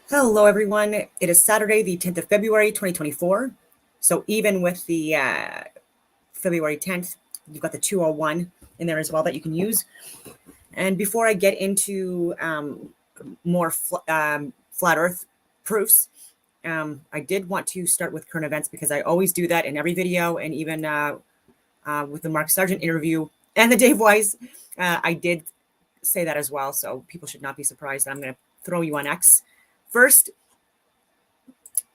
Hello, everyone. It is Saturday, the 10th of February, 2024. So even with the February 10th, you've got the 201 in there as well that you can use. And before I get into more flat Earth proofs, I did want to start with current events because I always do that in every video, and even with the Mark Sargent interview and the Dave Weiss, I did say that as well. So people should not be surprised. I'm going to throw you on X first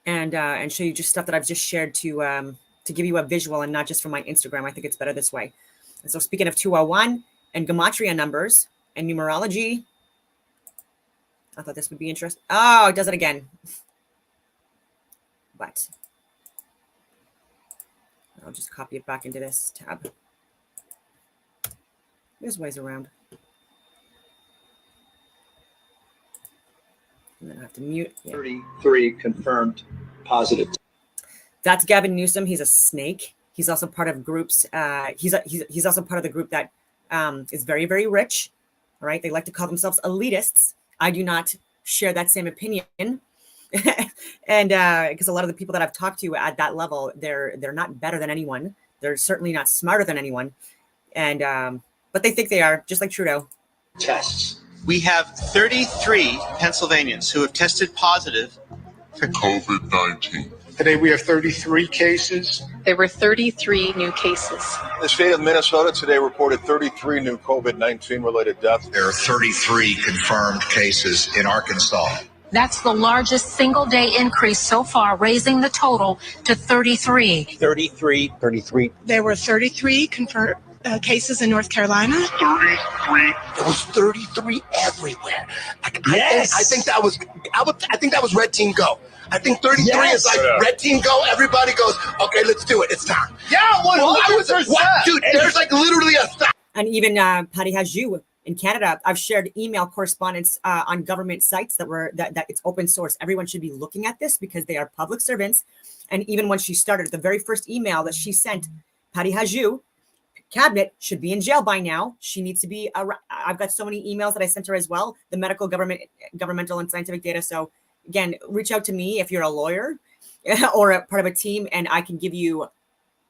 and show you just stuff that I've just shared to give you a visual and not just from my Instagram. I think it's better this way. And so speaking of 201 and gematria numbers and numerology, I thought this would be interesting. Oh, it does it again. But I'll just copy it back into this tab. There's ways around. And then I have to mute. Yeah. 33 confirmed positive. That's Gavin Newsom. He's a snake. He's also part of groups. He's also part of the group that is very, very rich. All right. They like to call themselves elitists. I do not share that same opinion. And because a lot of the people that I've talked to at that level, they're not better than anyone. They're certainly not smarter than anyone. And but they think they are, just like Trudeau. Tests. We have 33 Pennsylvanians who have tested positive for COVID-19. Today we have 33 cases. There were 33 new cases. The state of Minnesota today reported 33 new COVID-19 related deaths. There are 33 confirmed cases in Arkansas. That's the largest single-day increase so far, raising the total to 33. 33. There were 33 confirmed cases in North Carolina. 33. There was 33 everywhere. Yes. I think that was Red Team Go. I think 33 is like Red Team Go. Everybody goes, okay, let's do it. It's time. Yeah, 100%. Dude, there's like literally a. And even Patty Hajdu in Canada, I've shared email correspondence on government sites that it's open source. Everyone should be looking at this because they are public servants. And even when she started, the very first email that she sent, Patty Hajdu, cabinet, should be in jail by now. She needs to be. I've got so many emails that I sent her as well. The medical, governmental, and scientific data. So again, reach out to me if you're a lawyer or a part of a team, and I can give you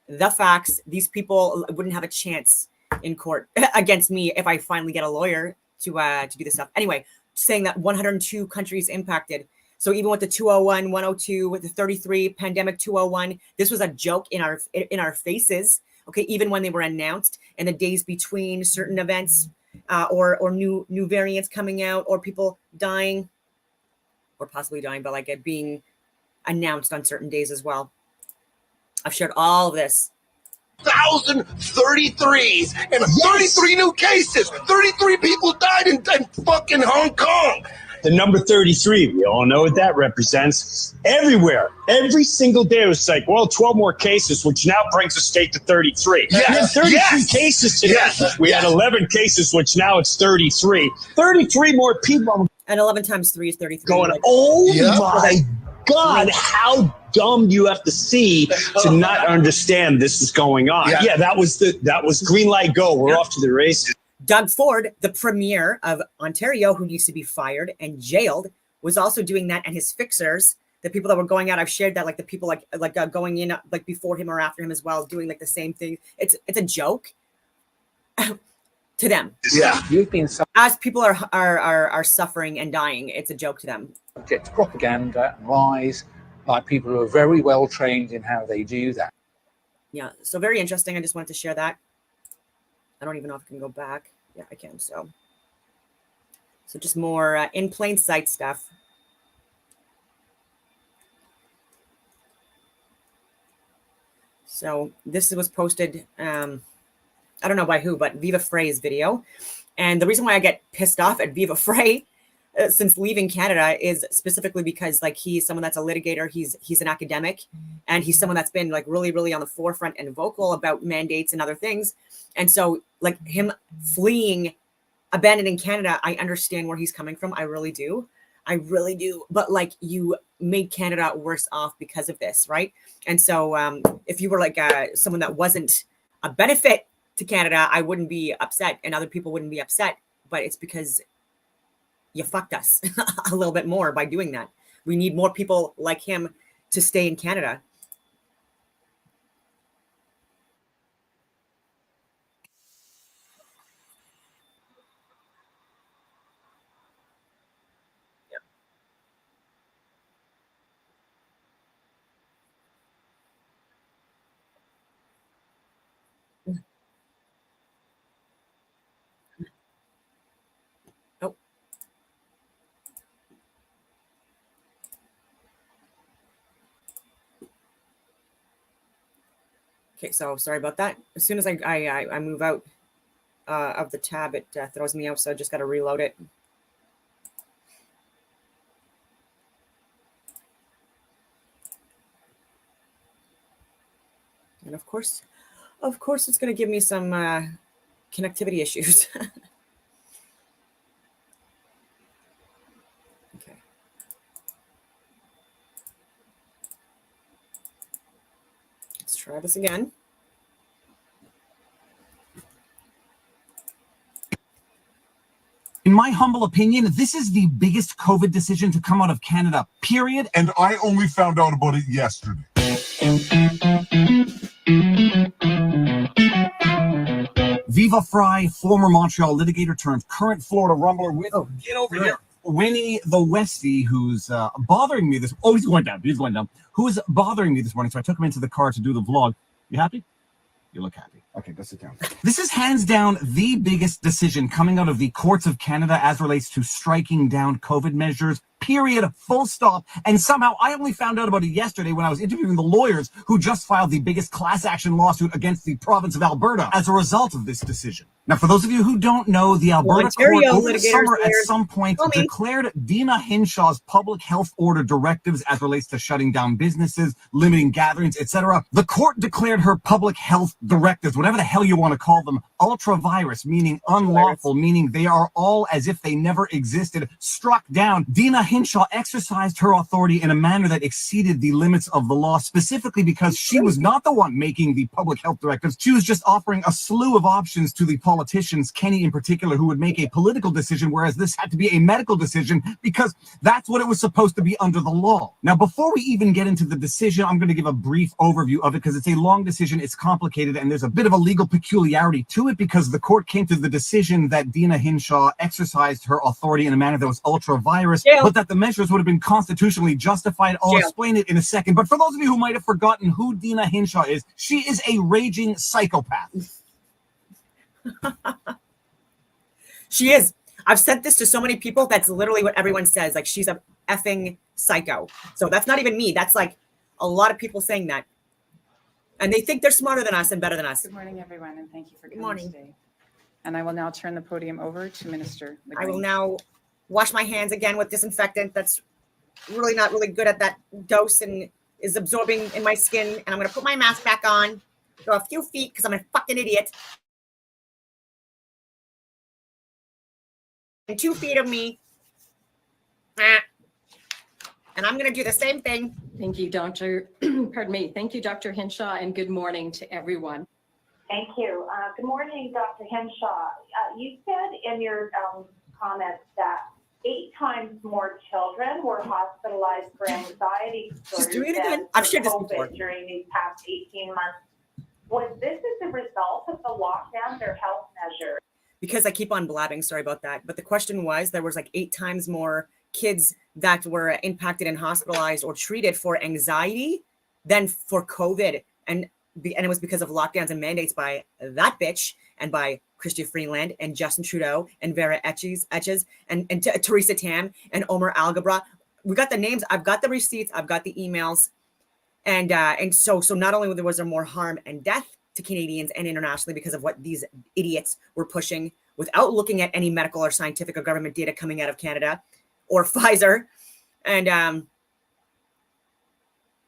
the facts. These people wouldn't have a chance in court against me if I finally get a lawyer to do this stuff. Anyway, saying that 102 countries impacted. So even with the 201, 102, with the 33 pandemic 201, this was a joke in our faces. Okay, even when they were announced and the days between certain events or new variants coming out or people dying or possibly dying, but like it being announced on certain days as well. I've shared all of this. 1,033s and 33 new cases. 33 people died in fucking Hong Kong. The number 33, we all know what that represents. Everywhere, every single day, it was like, well, 12 more cases, which now brings the state to 33. Yes. We had 33 cases today. Yes. We had 11 cases, which now it's 33. 33 more people. And 11 times 3 is 33. Going, my God, how dumb do you have to see to not understand this is going on? Yeah, that was green light go. We're off to the races. Doug Ford, the premier of Ontario, who needs to be fired and jailed, was also doing that. And his fixers, the people that were going out, I've shared that, like the people like going in like before him or after him as well, doing like the same thing. It's a joke to them. Yeah, you've been as people are suffering and dying. It's a joke to them. subject to propaganda and lies by people who are very well trained in how they do that. Yeah, so very interesting. I just wanted to share that. I don't even know if I can go back. Yeah, I can. So just more in plain sight stuff. So this was posted, I don't know by who, but Viva Frey's video. And the reason why I get pissed off at Viva Frey since leaving Canada is specifically because like he's someone that's a litigator, he's an academic, and he's someone that's been like really, really on the forefront and vocal about mandates and other things. And so like him fleeing, abandoning Canada, I understand where he's coming from. I really do. But like you made Canada worse off because of this, right? And so if you were like someone that wasn't a benefit to Canada, I wouldn't be upset and other people wouldn't be upset. But it's because you fucked us a little bit more by doing that. We need more people like him to stay in Canada. Oh. Okay, so sorry about that. As soon as I move out of the tab, it throws me out, so I just got to reload it. And of course, it's going to give me some connectivity issues. Okay. Let's try this again. In my humble opinion, this is the biggest COVID decision to come out of Canada, period. And I only found out about it yesterday. Viva Fry, former Montreal litigator turned current Florida rumbler with, get over here, Winnie the Westie, who's bothering me this. Oh, he's going down. Who's bothering me this morning? So I took him into the car to do the vlog. You happy? You look happy. Okay, go sit down. This is hands down the biggest decision coming out of the courts of Canada as relates to striking down COVID measures, period, full stop. And somehow I only found out about it yesterday when I was interviewing the lawyers who just filed the biggest class action lawsuit against the province of Alberta as a result of this decision. Now, for those of you who don't know, the Alberta court over the summer at some point declared Dina Hinshaw's public health order directives as relates to shutting down businesses, limiting gatherings, etc. The court declared her public health directives, whatever the hell you want to call them, ultra-virus, meaning unlawful, meaning they are all as if they never existed, struck down. Dina Hinshaw exercised her authority in a manner that exceeded the limits of the law, specifically because she was not the one making the public health directives. She was just offering a slew of options to the politicians, Kenny in particular, who would make a political decision, whereas this had to be a medical decision because that's what it was supposed to be under the law. Now, before we even get into the decision, I'm going to give a brief overview of it because it's a long decision, it's complicated, and there's a bit of a legal peculiarity to it because the court came to the decision that Dina Hinshaw exercised her authority in a manner that was ultra-virus, but that the measures would have been constitutionally justified. I'll explain it in a second. But for those of you who might have forgotten who Dina Hinshaw is, she is a raging psychopath. She is. I've said this to so many people. That's literally what everyone says. Like, she's a effing psycho. So that's not even me. That's like a lot of people saying that. And they think they're smarter than us and better than us. Good morning, everyone, and thank you for coming today. And I will now turn the podium over to Minister McGrane. I will now wash my hands again with disinfectant. That's really not really good at that dose and is absorbing in my skin. And I'm going to put my mask back on, go a few feet because I'm a fucking idiot. And 2 feet of me. And I'm going to do the same thing. Thank you, Dr. Pardon me. Thank you, Dr. Hinshaw, and good morning to everyone. Thank you. Good morning, Dr. Hinshaw. You said in your comments that 8 times more children were hospitalized for anxiety disorders I've shared this before. during these past 18 months. Was this as a result of the lockdowns or health measures? Because I keep on blabbing, sorry about that. But the question was, there was like 8 times more kids that were impacted and hospitalized or treated for anxiety than for COVID. And it was because of lockdowns and mandates by that bitch and by Chrystia Freeland and Justin Trudeau and Vera Etches and Theresa Tam and Omar Al-Gabra. We got the names. I've got the receipts. I've got the emails. And so not only was there more harm and death to Canadians and internationally because of what these idiots were pushing without looking at any medical or scientific or government data coming out of Canada or Pfizer, and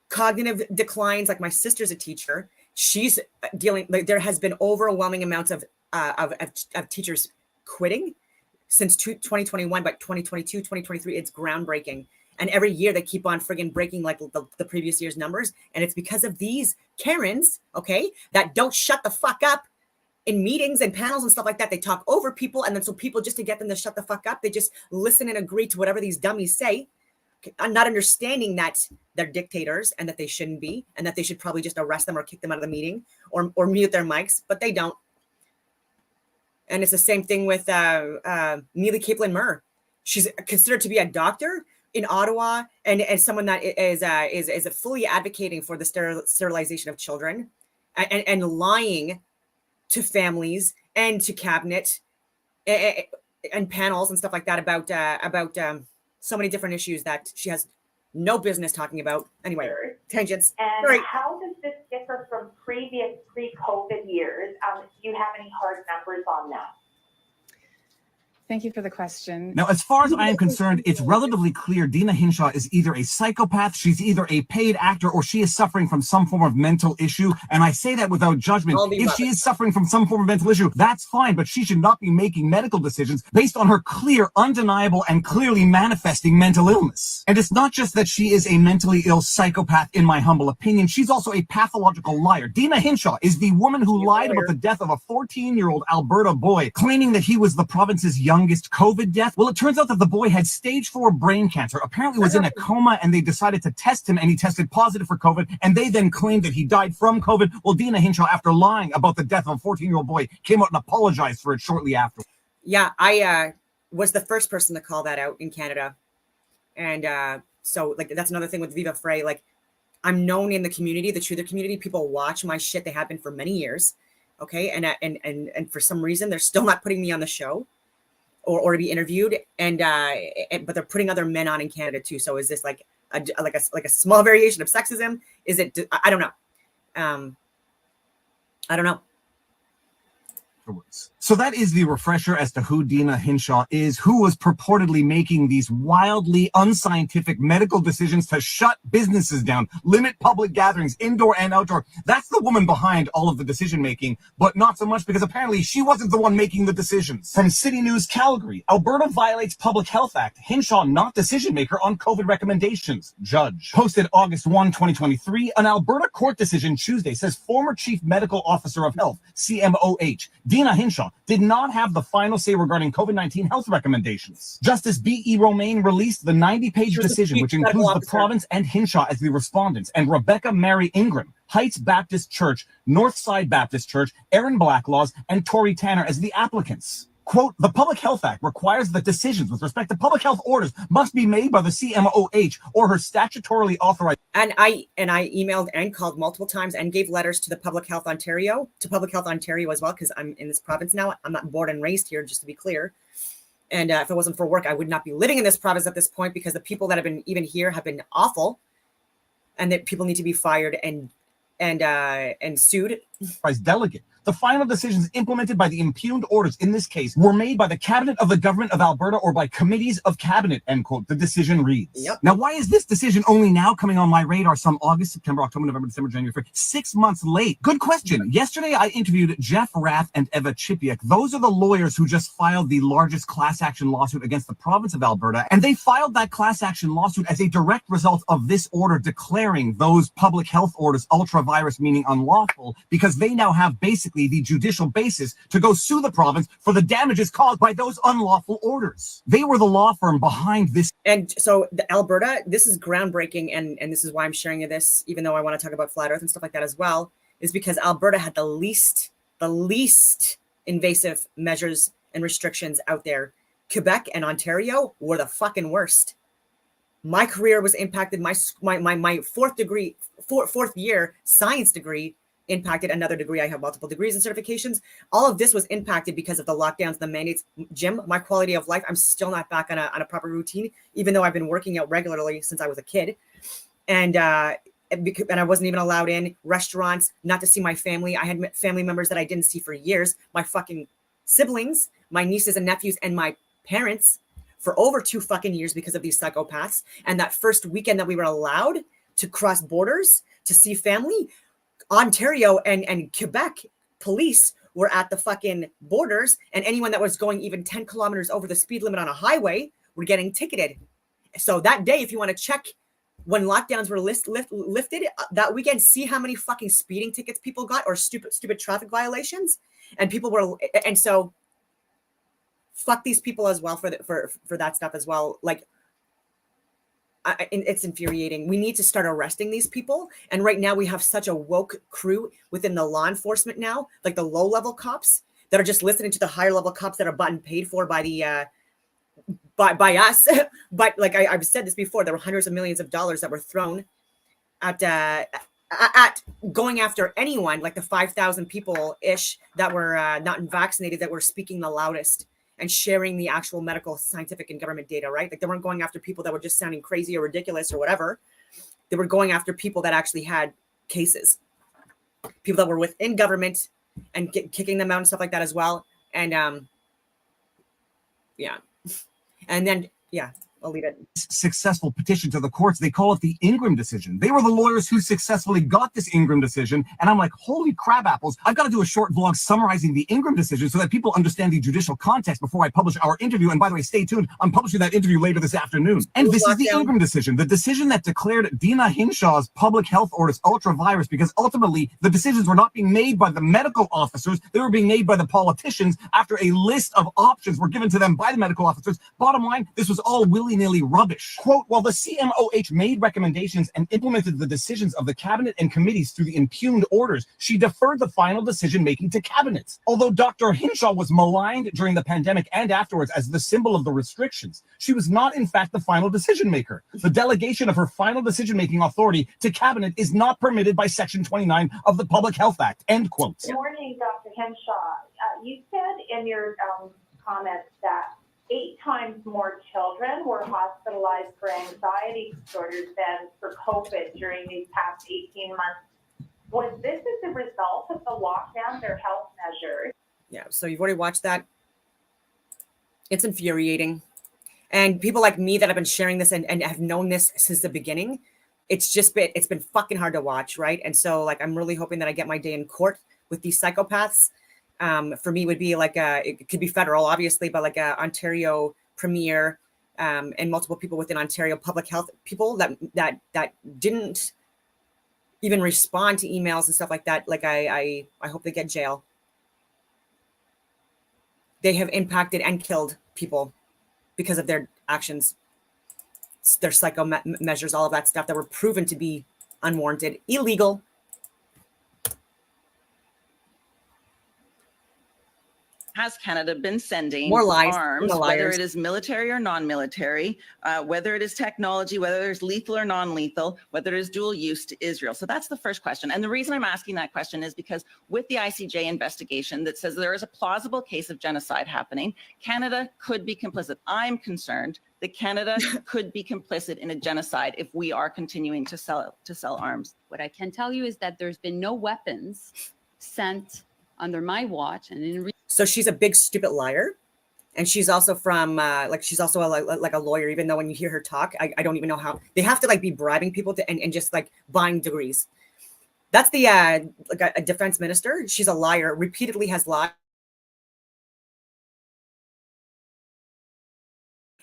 cognitive declines. Like, my sister's a teacher. She's dealing, like, there has been overwhelming amounts of teachers quitting since 2021, but 2022, 2023, it's groundbreaking. And every year they keep on friggin' breaking like the previous year's numbers. And it's because of these Karens, okay, that don't shut the fuck up in meetings and panels and stuff like that. They talk over people. And then so people, just to get them to shut the fuck up, they just listen and agree to whatever these dummies say. not understanding that they're dictators and that they shouldn't be, and that they should probably just arrest them or kick them out of the meeting or mute their mics, but they don't. And it's the same thing with Neely Kaplan-Murr. She's considered to be a doctor in Ottawa and someone that is fully advocating for the sterilization of children and lying to families and to cabinet and panels and stuff like that about so many different issues that she has no business talking about. Anyway, tangents. And Sorry. how does this differ from previous pre-COVID years? Do you have any hard numbers on that? Thank you for the question. Now, as far as I am concerned, it's relatively clear Dina Hinshaw is either a psychopath, she's either a paid actor, or she is suffering from some form of mental issue. And I say that without judgment. If she is suffering from some form of mental issue, that's fine, but she should not be making medical decisions based on her clear, undeniable, and clearly manifesting mental illness. And it's not just that she is a mentally ill psychopath, in my humble opinion, she's also a pathological liar. Dina Hinshaw is the woman who lied about the death of a 14-year-old Alberta boy, claiming that he was the province's youngest COVID death. Well, it turns out that the boy had stage 4 brain cancer, apparently was in a coma, and they decided to test him, and he tested positive for COVID, and they then claimed that he died from COVID. Well, Dina Hinshaw, after lying about the death of a 14-year-old boy, came out and apologized for it shortly after. Yeah, I was the first person to call that out in Canada. And so, like, that's another thing with Viva Frei. Like, I'm known in the community, the truther community. People watch my shit. They have been for many years. Okay, and for some reason, they're still not putting me on the show or to be interviewed. But they're putting other men on in Canada too. So is this like a small variation of sexism? Is it? I don't know. I don't know. So that is the refresher as to who Dina Hinshaw is, who was purportedly making these wildly unscientific medical decisions to shut businesses down, limit public gatherings, indoor and outdoor. That's the woman behind all of the decision making, but not so much because apparently she wasn't the one making the decisions. From City News Calgary, Alberta violates Public Health Act. Hinshaw not decision maker on COVID recommendations. Judge. Posted August 1, 2023, an Alberta court decision Tuesday says former Chief Medical Officer of Health, CMOH, Dina Hinshaw, did not have the final say regarding COVID-19 health recommendations. Justice B.E. Romaine released the 90-page decision, which includes the province and Hinshaw as the respondents, and Rebecca Mary Ingram, Heights Baptist Church, Northside Baptist Church, Aaron Blacklaws, and Tori Tanner as the applicants. Quote, the Public Health Act requires that decisions with respect to public health orders must be made by the CMOH or her statutorily authorized. And I emailed and called multiple times and gave letters to the Public Health Ontario as well, because I'm in this province now. I'm not born and raised here, just to be clear. And if it wasn't for work, I would not be living in this province at this point, because the people that have been even here have been awful, and that people need to be fired and sued. Delegate. The final decisions implemented by the impugned orders in this case were made by the Cabinet of the Government of Alberta or by committees of Cabinet, end quote. The decision reads. Yep. Now, why is this decision only now coming on my radar some August, September, October, November, December, January, February, 6 months late? Good question. Yesterday, I interviewed Jeff Rath and Eva Chipiak. Those are the lawyers who just filed the largest class action lawsuit against the province of Alberta. And they filed that class action lawsuit as a direct result of this order declaring those public health orders ultra-virus, meaning unlawful, because they now have basically the judicial basis to go sue the province for the damages caused by those unlawful orders. They were the law firm behind this. And so the Alberta, this is groundbreaking, and this is why I'm sharing this, even though I want to talk about flat earth and stuff like that as well, is because Alberta had the least invasive measures and restrictions out there. Quebec and Ontario were the fucking worst. My career was impacted. My fourth year science degree impacted another degree. I have multiple degrees and certifications. All of this was impacted because of the lockdowns, the mandates. Jim, my quality of life, I'm still not back on a proper routine, even though I've been working out regularly since I was a kid. And I wasn't even allowed in restaurants, not to see my family. I had family members that I didn't see for years. My fucking siblings, my nieces and nephews, and my parents for over 2 fucking years because of these psychopaths. And that first weekend that we were allowed to cross borders to see family, Ontario and Quebec police were at the fucking borders, and anyone that was going even 10 kilometers over the speed limit on a highway were getting ticketed. So that day, if you want to check when lockdowns were lifted that weekend, see how many fucking speeding tickets people got or stupid traffic violations, and people were, and so fuck these people as well for that stuff as well. Like, it's infuriating. We need to start arresting these people. And right now we have such a woke crew within the law enforcement now, like the low level cops that are just listening to the higher level cops that are bought and paid for by the by us. But like I've said this before, there were hundreds of millions of dollars that were thrown at going after anyone, like the 5,000 people ish that were not vaccinated, that were speaking the loudest and sharing the actual medical, scientific, and government data, right? Like they weren't going after people that were just sounding crazy or ridiculous or whatever. They were going after people that actually had cases, people that were within government, and kicking them out and stuff like that as well. And yeah. And then, yeah, I'll leave it. Successful petition to the courts. They call it the Ingram decision. They were the lawyers who successfully got this Ingram decision. And I'm like, holy crab apples. I've got to do a short vlog summarizing the Ingram decision so that people understand the judicial context before I publish our interview. And by the way, stay tuned. I'm publishing that interview later this afternoon. And this is the Ingram decision, the decision that declared Dina Hinshaw's public health orders ultra-virus, because ultimately the decisions were not being made by the medical officers. They were being made by the politicians after a list of options were given to them by the medical officers. Bottom line, this was all willy-nilly rubbish. Quote, while the CMOH made recommendations and implemented the decisions of the cabinet and committees through the impugned orders, she deferred the final decision-making to cabinets. Although Dr. Hinshaw was maligned during the pandemic and afterwards as the symbol of the restrictions, she was not in fact the final decision-maker. The delegation of her final decision-making authority to cabinet is not permitted by Section 29 of the Public Health Act, end quote. Good morning, Dr. Henshaw. You said in your comments that 8 times more children were hospitalized for anxiety disorders than for COVID during these past 18 months. Was this as a result of the lockdown, their health measures? Yeah, so you've already watched that. It's infuriating. And people like me that have been sharing this and have known this since the beginning, it's been fucking hard to watch, right? And so like I'm really hoping that I get my day in court with these psychopaths. For me would be like it could be federal, obviously, but like a Ontario premier and multiple people within Ontario public health people that didn't even respond to emails and stuff like that. Like I hope they get jail. They have impacted and killed people because of their actions, their psycho measures, all of that stuff that were proven to be unwarranted, illegal. Has Canada been sending more lies, arms, whether it is military or non-military, whether it is technology, whether there's lethal or non-lethal, whether it is dual use to Israel? So that's the first question. And the reason I'm asking that question is because with the ICJ investigation that says there is a plausible case of genocide happening, Canada could be complicit. I'm concerned that Canada could be complicit in a genocide if we are continuing to sell arms. What I can tell you is that there's been no weapons sent under my watch, and so she's a big stupid liar, and she's also from she's also a lawyer. Even though when you hear her talk, I don't even know how they have to like be bribing people to and just like buying degrees. That's the like a defense minister. She's a liar. Repeatedly has lied,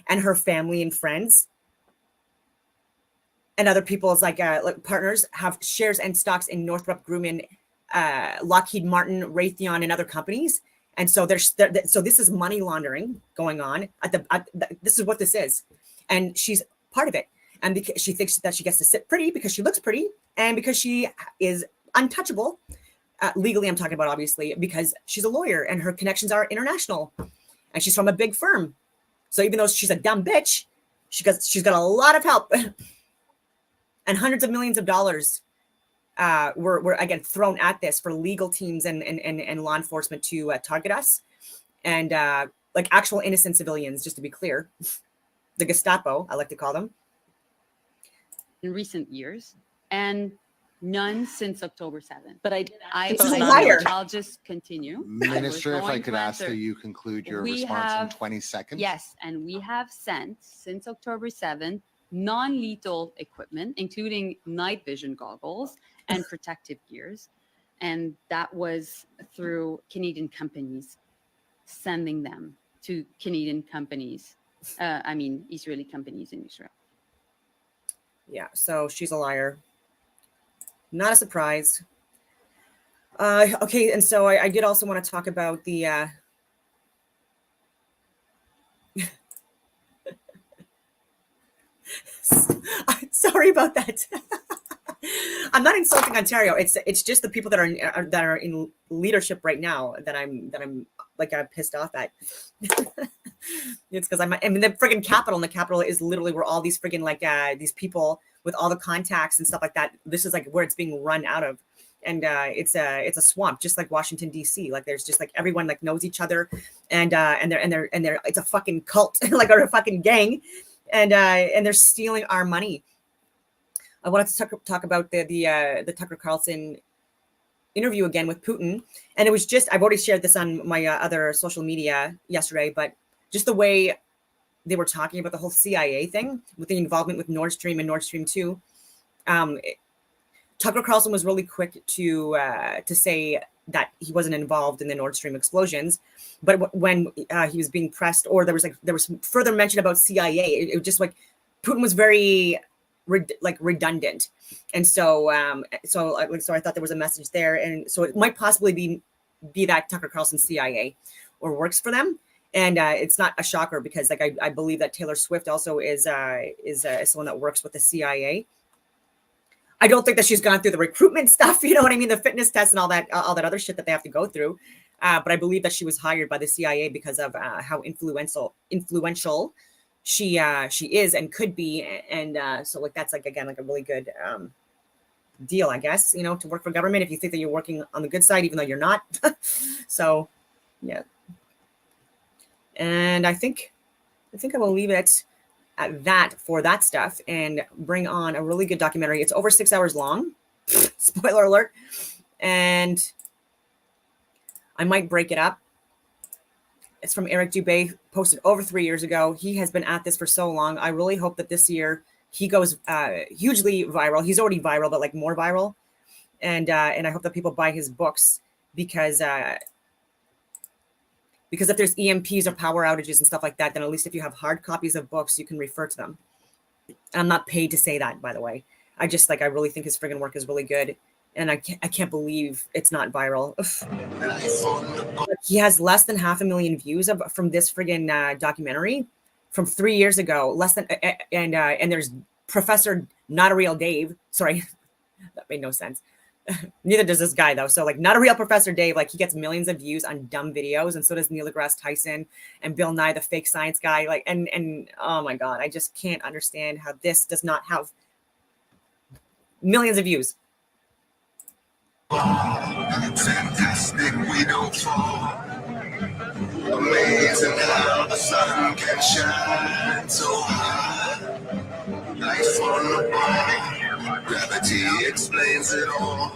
and her family and friends and other people's like partners have shares and stocks in Northrop Grumman, Lockheed Martin, Raytheon, and other companies. And so so this is money laundering going on this is what this is. And she's part of it. And because she thinks that she gets to sit pretty because she looks pretty and because she is untouchable. Legally, I'm talking about, obviously, because she's a lawyer and her connections are international and she's from a big firm. So even though she's a dumb bitch, she's got a lot of help and hundreds of millions of dollars were again thrown at this for legal teams and law enforcement to target us, and like actual innocent civilians, just to be clear, the Gestapo, I like to call them, in recent years, and none since October 7th. But I'll just continue. Minister, if I could ask that you conclude your response in 20 seconds. Yes, and we have sent since October 7th non-lethal equipment, including night vision goggles and protective gears. And that was through Canadian companies, sending them to Canadian companies, Israeli companies in Israel. Yeah, so she's a liar. Not a surprise. Okay, and so I did also want to talk about the Sorry about that. I'm not insulting Ontario. It's just the people that are in leadership right now that I'm like pissed off at. It's because I mean the friggin' capital, and the capital is literally where all these friggin' like these people with all the contacts and stuff like that. This is like where it's being run out of, and it's a swamp, just like Washington D.C. Like there's just like everyone like knows each other, and they're it's a fucking cult like or a fucking gang, and they're stealing our money. I wanted to talk about the Tucker Carlson interview again with Putin, and it was just I've already shared this on my other social media yesterday, but just the way they were talking about the whole CIA thing with the involvement with Nord Stream and Nord Stream 2. Tucker Carlson was really quick to say that he wasn't involved in the Nord Stream explosions, but when he was being pressed, or there was further mention about CIA, it was just like Putin was very redundant, and so I thought there was a message there, and so it might possibly be that Tucker Carlson CIA or works for them, and it's not a shocker because like I believe that Taylor Swift also is someone that works with the CIA. I don't think that she's gone through the recruitment stuff, you know what I mean, the fitness tests and all that other shit that they have to go through, but I believe that she was hired by the CIA because of how influential she is and could be, and so like that's like again like a really good deal, I guess, you know, to work for government if you think that you're working on the good side even though you're not. So yeah, and I think I will leave it at that for that stuff and bring on a really good documentary. It's over 6 hours long. Spoiler alert. And I might break it up. It's from Eric Dubay, posted over 3 years ago. He has been at this for so long. I really hope that this year he goes hugely viral. He's already viral, but like more viral. And I hope that people buy his books because if there's EMPs or power outages and stuff like that, then at least if you have hard copies of books, you can refer to them. And I'm not paid to say that, by the way. I just like I really think his friggin' work is really good. And I can't believe it's not viral. He has less than 500,000 views from this friggin' documentary from 3 years ago. Less than and there's Professor Not a Real Dave. Sorry, that made no sense. Neither does this guy though. So like Not a Real Professor Dave, like he gets millions of views on dumb videos, and so does Neil deGrasse Tyson and Bill Nye, the fake science guy. Like and oh my God, I just can't understand how this does not have millions of views. Fantastic, we don't fall. Amazing how the sun can shine so high. Life on the ball, gravity explains it all.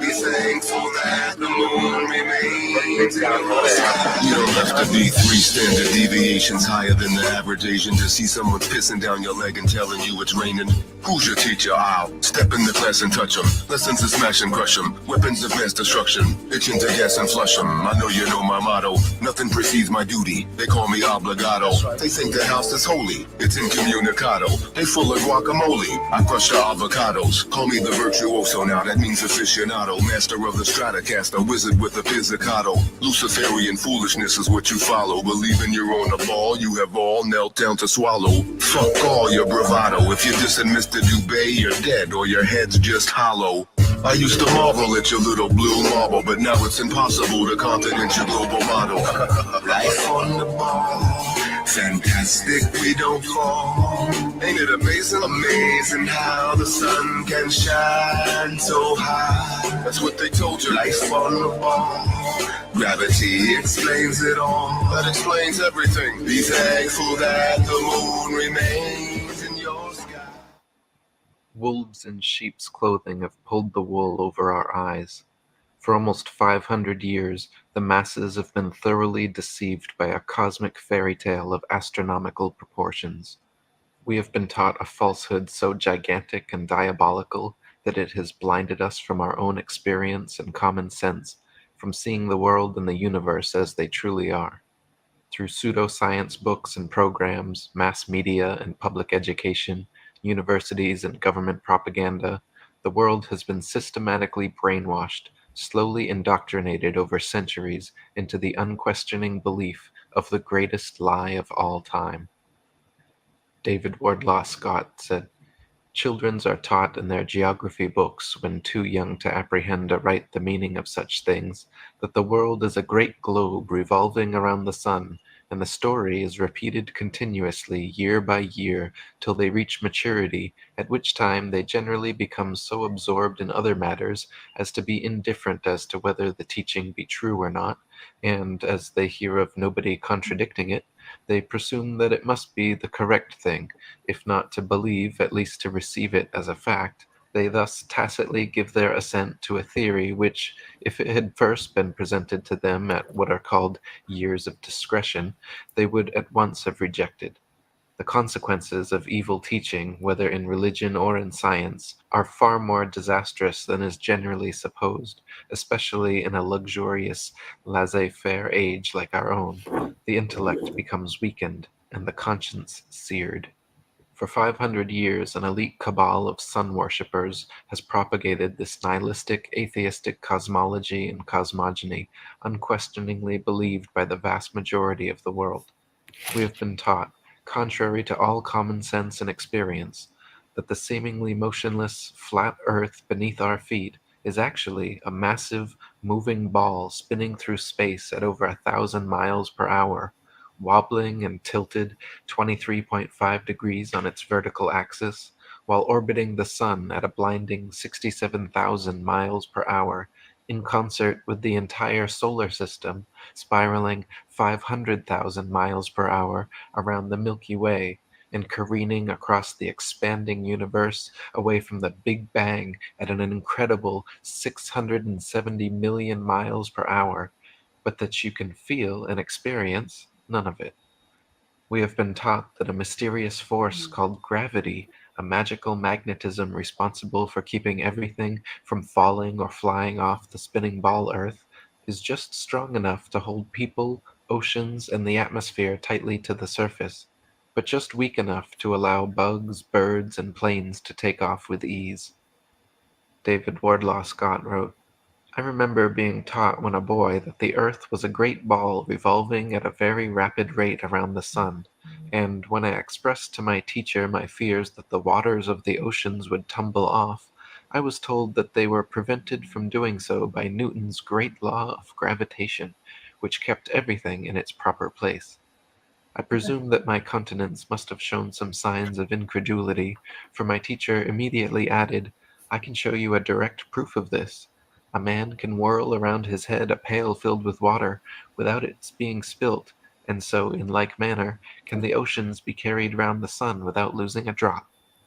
Be thankful that the moon remains in your sky. You don't have to be 3 standard deviations higher than the average Asian to see someone pissing down your leg and telling you it's raining. Who's your teacher? I'll step in the class and touch them. Lessons to smash and crush them. Weapons of mass destruction. Itching to gas and flush them. I know you know my motto. Nothing precedes my duty. They call me obligado. They think the house is holy. It's incommunicado. They full of guacamole. I crush the avocados. Call me the virtuoso now. That means aficionado. Master of the Stratocaster. Wizard with a pizzicato. Luciferian foolishness is what you follow. Believing you're on a ball. You have all knelt down to swallow. Fuck all your bravado. If you're dissing Mr. Dubay, you're dead or your head's just hollow. I used to marvel at your little blue marble, but now it's impossible to continent your global model. Life on the ball, fantastic, we don't fall. Ain't it amazing? Amazing how the sun can shine so high. That's what they told you. Life on the ball, gravity explains it all. That explains everything. Be thankful that the moon remains in your sky. Wolves in sheep's clothing have pulled the wool over our eyes. For almost 500 years, the masses have been thoroughly deceived by a cosmic fairy tale of astronomical proportions. We have been taught a falsehood so gigantic and diabolical that it has blinded us from our own experience and common sense, from seeing the world and the universe as they truly are. Through pseudoscience books and programs, mass media and public education, universities and government propaganda, the world has been systematically brainwashed, slowly indoctrinated over centuries into the unquestioning belief of the greatest lie of all time. David Wardlaw Scott said, Children are taught in their geography books, when too young to apprehend aright the meaning of such things, that the world is a great globe revolving around the sun, and the story is repeated continuously year by year till they reach maturity, at which time they generally become so absorbed in other matters as to be indifferent as to whether the teaching be true or not, and, as they hear of nobody contradicting it, they presume that it must be the correct thing, if not to believe, at least to receive it as a fact. They thus tacitly give their assent to a theory which, if it had first been presented to them at what are called years of discretion, they would at once have rejected. The consequences of evil teaching, whether in religion or in science, are far more disastrous than is generally supposed, especially in a luxurious, laissez-faire age like our own. The intellect becomes weakened, and the conscience seared. For 500 years, an elite cabal of sun worshippers has propagated this nihilistic, atheistic cosmology and cosmogony, unquestioningly believed by the vast majority of the world. We have been taught, contrary to all common sense and experience, that the seemingly motionless, flat earth beneath our feet is actually a massive, moving ball spinning through space at over 1,000 miles per hour, wobbling and tilted 23.5 degrees on its vertical axis, while orbiting the sun at a blinding 67,000 miles per hour, in concert with the entire solar system, spiraling 500,000 miles per hour around the Milky Way, and careening across the expanding universe away from the Big Bang at an incredible 670 million miles per hour, but that you can feel and experience none of it. We have been taught that a mysterious force called gravity, a magical magnetism responsible for keeping everything from falling or flying off the spinning ball Earth, is just strong enough to hold people, oceans, and the atmosphere tightly to the surface, but just weak enough to allow bugs, birds, and planes to take off with ease. David Wardlaw Scott wrote, I remember being taught when a boy that the earth was a great ball revolving at a very rapid rate around the sun, and when I expressed to my teacher my fears that the waters of the oceans would tumble off, I was told that they were prevented from doing so by Newton's great law of gravitation, which kept everything in its proper place. I presume that my countenance must have shown some signs of incredulity, for my teacher immediately added, I can show you a direct proof of this. A man can whirl around his head a pail filled with water without its being spilt, and so, in like manner, can the oceans be carried round the sun without losing a drop.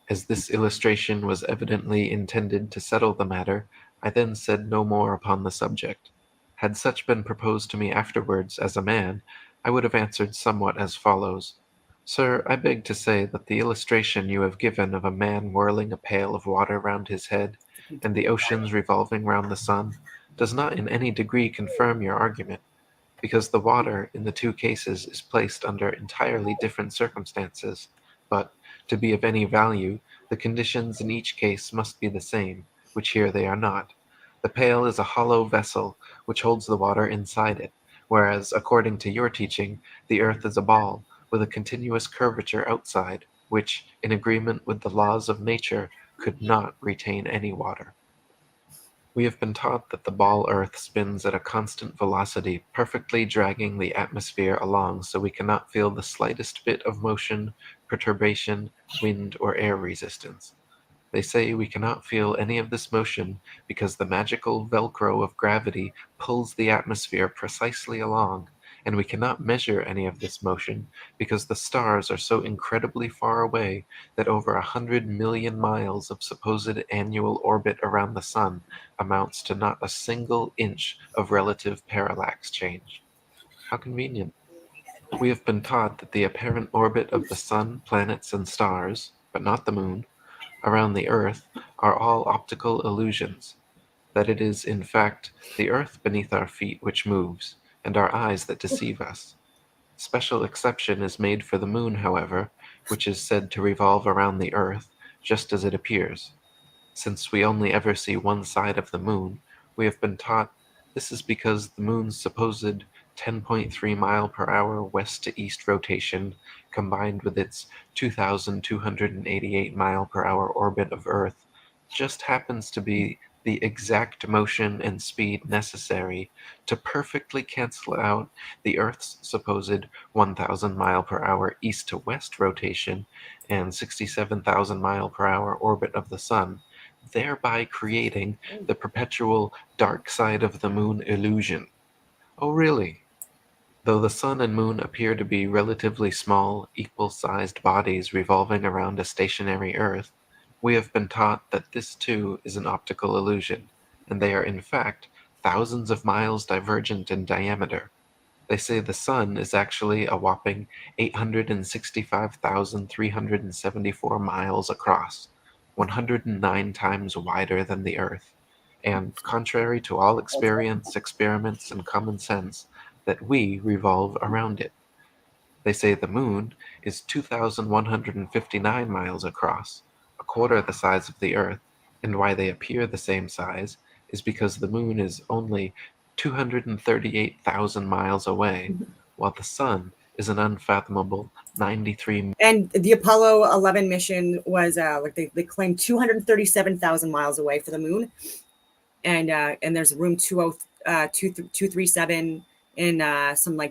As this illustration was evidently intended to settle the matter, I then said no more upon the subject. Had such been proposed to me afterwards as a man, I would have answered somewhat as follows. Sir, I beg to say that the illustration you have given of a man whirling a pail of water round his head, and the oceans revolving round the sun, does not in any degree confirm your argument, because the water in the two cases is placed under entirely different circumstances, but, to be of any value, the conditions in each case must be the same, which here they are not. The pail is a hollow vessel, which holds the water inside it, whereas, according to your teaching, the earth is a ball, with a continuous curvature outside, which, in agreement with the laws of nature, could not retain any water. We have been taught that the ball Earth spins at a constant velocity, perfectly dragging the atmosphere along so we cannot feel the slightest bit of motion, perturbation, wind, or air resistance. They say we cannot feel any of this motion because the magical Velcro of gravity pulls the atmosphere precisely along, and we cannot measure any of this motion because the stars are so incredibly far away that over 100 million miles of supposed annual orbit around the sun amounts to not a single inch of relative parallax change. How convenient. We have been taught that the apparent orbit of the sun, planets, and stars, but not the moon, around the earth are all optical illusions, that it is, in fact, the earth beneath our feet which moves, and our eyes that deceive us. Special exception is made for the moon, however, which is said to revolve around the earth just as it appears. Since we only ever see one side of the moon, we have been taught this is because the moon's supposed 10.3 mile per hour west to east rotation, combined with its 2,288 mile per hour orbit of Earth, just happens to be the exact motion and speed necessary to perfectly cancel out the Earth's supposed 1,000 mile per hour east to west rotation and 67,000 mile per hour orbit of the Sun, thereby creating the perpetual dark side of the moon illusion. Oh, really? Though the Sun and Moon appear to be relatively small, equal-sized bodies revolving around a stationary Earth, we have been taught that this too is an optical illusion, and they are in fact thousands of miles divergent in diameter. They say the Sun is actually a whopping 865,374 miles across, 109 times wider than the Earth, and contrary to all experience, experiments, and common sense, that we revolve around it. They say the Moon is 2,159 miles across, a quarter the size of the Earth, and why they appear the same size is because the Moon is only 238,000 miles away, while the Sun is an unfathomable 93. And the Apollo 11 mission was they claimed 237,000 miles away for the moon, and there's room 237 in some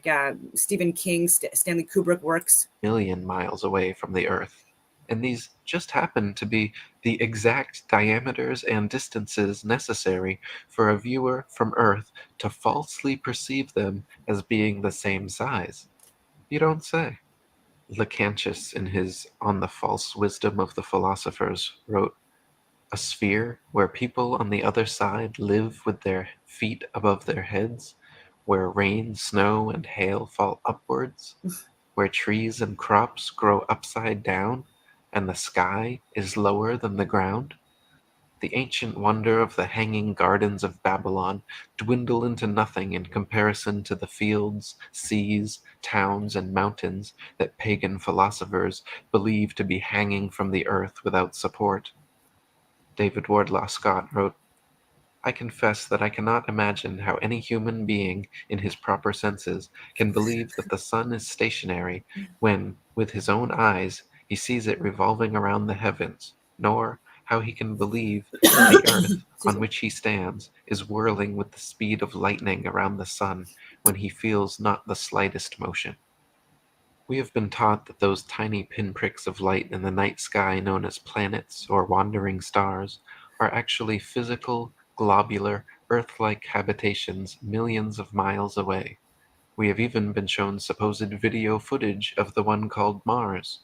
Stephen King, Stanley Kubrick works. Million miles away from the Earth. And these just happen to be the exact diameters and distances necessary for a viewer from Earth to falsely perceive them as being the same size. You don't say. Lactantius, in his On the False Wisdom of the Philosophers, wrote, "A sphere where people on the other side live with their feet above their heads, where rain, snow, and hail fall upwards, where trees and crops grow upside down, and the sky is lower than the ground. The ancient wonder of the hanging gardens of Babylon dwindle into nothing in comparison to the fields, seas, towns, and mountains that pagan philosophers believe to be hanging from the earth without support." David Wardlaw Scott wrote, "I confess that I cannot imagine how any human being in his proper senses can believe that the sun is stationary when, with his own eyes, he sees it revolving around the heavens, nor how he can believe that the earth on which he stands is whirling with the speed of lightning around the sun when he feels not the slightest motion." We have been taught that those tiny pinpricks of light in the night sky known as planets or wandering stars are actually physical, globular, Earth-like habitations millions of miles away. We have even been shown supposed video footage of the one called Mars.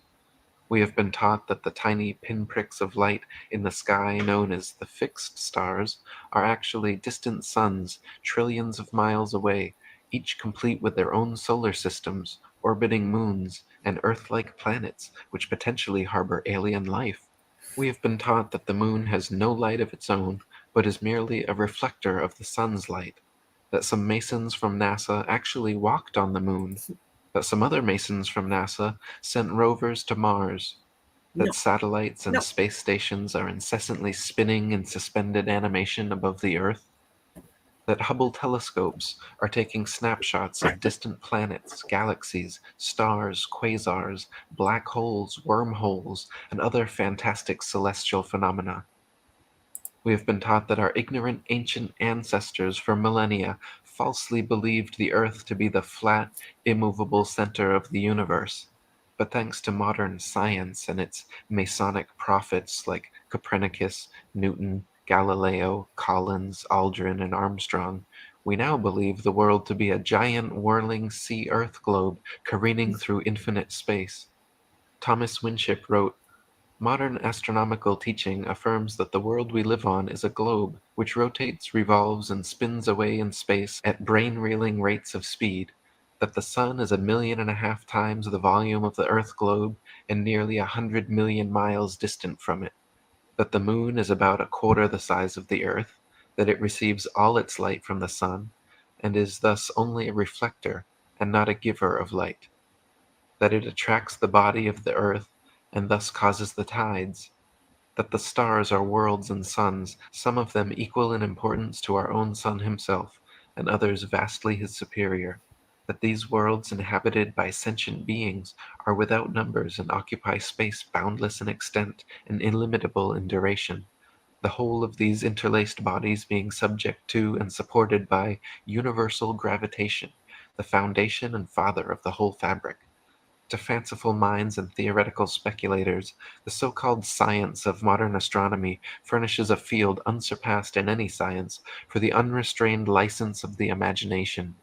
We have been taught that the tiny pinpricks of light in the sky known as the fixed stars are actually distant suns trillions of miles away, each complete with their own solar systems, orbiting moons, and Earth-like planets which potentially harbor alien life. We have been taught that the moon has no light of its own, but is merely a reflector of the sun's light, that some masons from NASA actually walked on the moon, that some other masons from NASA sent rovers to Mars, that No. satellites and No. space stations are incessantly spinning in suspended animation above the Earth, that Hubble telescopes are taking snapshots of distant planets, galaxies, stars, quasars, black holes, wormholes, and other fantastic celestial phenomena. We have been taught that our ignorant ancient ancestors for millennia falsely believed the Earth to be the flat, immovable center of the universe. But thanks to modern science and its Masonic prophets like Copernicus, Newton, Galileo, Collins, Aldrin, and Armstrong, we now believe the world to be a giant whirling sea-Earth globe careening through infinite space. Thomas Winship wrote, "Modern astronomical teaching affirms that the world we live on is a globe, which rotates, revolves, and spins away in space at brain-reeling rates of speed, that the sun is 1.5 million times the volume of the Earth globe and nearly 100 million miles distant from it, that the moon is about a quarter the size of the Earth, that it receives all its light from the sun, and is thus only a reflector and not a giver of light, that it attracts the body of the Earth and thus causes the tides, that the stars are worlds and suns, some of them equal in importance to our own sun himself, and others vastly his superior, that these worlds inhabited by sentient beings are without numbers and occupy space boundless in extent and illimitable in duration, the whole of these interlaced bodies being subject to and supported by universal gravitation, the foundation and father of the whole fabric. To fanciful minds and theoretical speculators, the so-called science of modern astronomy furnishes a field unsurpassed in any science for the unrestrained license of the imagination,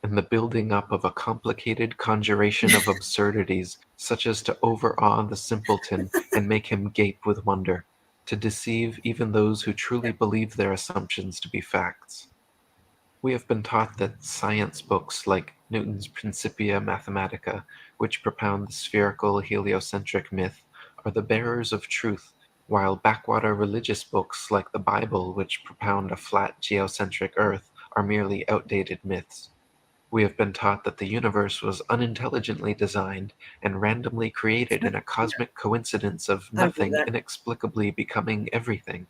and the building up of a complicated conjuration of absurdities such as to overawe the simpleton and make him gape with wonder, to deceive even those who truly believe their assumptions to be facts. We have been taught that science books like Newton's Principia Mathematica, which propound the spherical heliocentric myth, are the bearers of truth, while backwater religious books like the Bible, which propound a flat geocentric earth, are merely outdated myths. We have been taught that the universe was unintelligently designed and randomly created in a cosmic coincidence of nothing inexplicably becoming everything.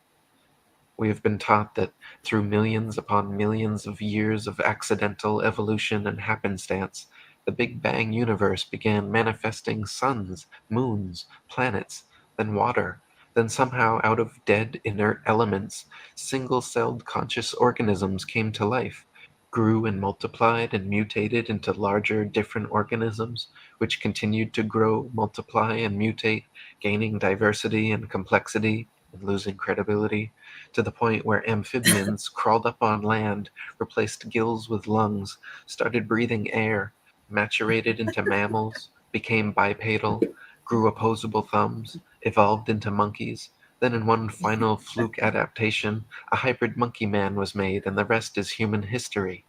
We have been taught that through millions upon millions of years of accidental evolution and happenstance, the Big Bang universe began manifesting suns, moons, planets, then water, then somehow out of dead, inert elements, single-celled conscious organisms came to life, grew and multiplied and mutated into larger, different organisms, which continued to grow, multiply, and mutate, gaining diversity and complexity and losing credibility, to the point where amphibians crawled up on land, replaced gills with lungs, started breathing air, maturated into mammals, became bipedal, grew opposable thumbs, evolved into monkeys. Then in one final fluke adaptation, a hybrid monkey man was made, and the rest is human history.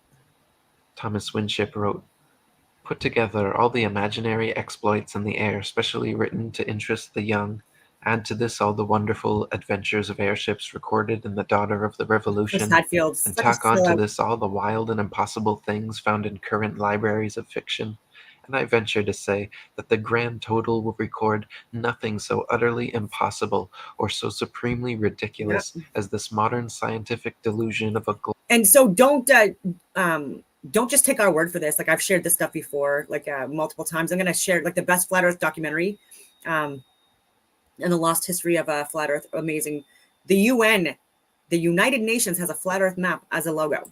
Thomas Winship wrote, "Put together all the imaginary exploits in the air specially written to interest the young, add to this all the wonderful adventures of airships recorded in The Daughter of the Revolution, and tack on to this all the wild and impossible things found in current libraries of fiction, and I venture to say that the grand total will record nothing so utterly impossible or so supremely ridiculous as this modern scientific delusion of a And so don't just take our word for this. Like, I've shared this stuff before, like multiple times. I'm going to share like the best flat earth documentary and the lost history of flat earth. Amazing. The UN, the United Nations, has a flat earth map as a logo.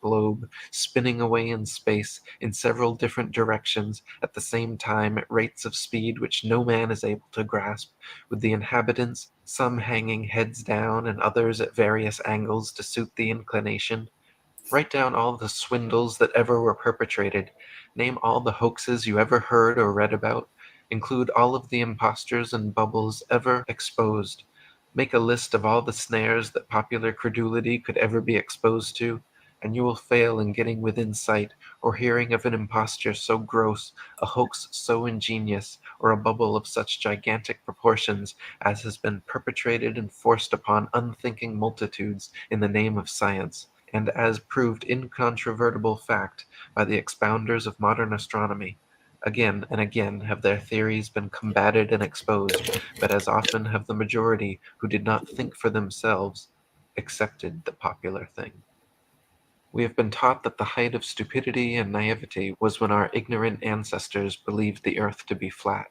Globe spinning away in space in several different directions at the same time at rates of speed which no man is able to grasp, with the inhabitants, some hanging heads down and others at various angles to suit the inclination. Write down all the swindles that ever were perpetrated. Name all the hoaxes you ever heard or read about. Include all of the impostures and bubbles ever exposed. Make a list of all the snares that popular credulity could ever be exposed to, and you will fail in getting within sight or hearing of an imposture so gross, a hoax so ingenious, or a bubble of such gigantic proportions as has been perpetrated and forced upon unthinking multitudes in the name of science, and as proved incontrovertible fact by the expounders of modern astronomy. Again and again have their theories been combated and exposed, but as often have the majority who did not think for themselves accepted the popular thing. We have been taught that the height of stupidity and naivety was when our ignorant ancestors believed the earth to be flat,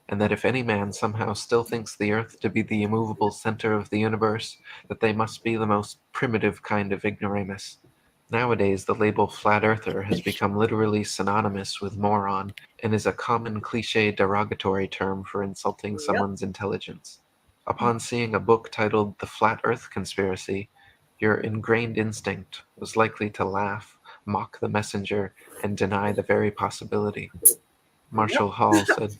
and that if any man somehow still thinks the earth to be the immovable center of the universe, that they must be the most primitive kind of ignoramus. Nowadays, the label flat earther has become literally synonymous with moron and is a common cliché derogatory term for insulting someone's intelligence. Upon seeing a book titled The Flat Earth Conspiracy, your ingrained instinct was likely to laugh, mock the messenger, and deny the very possibility. Marshall Hall said,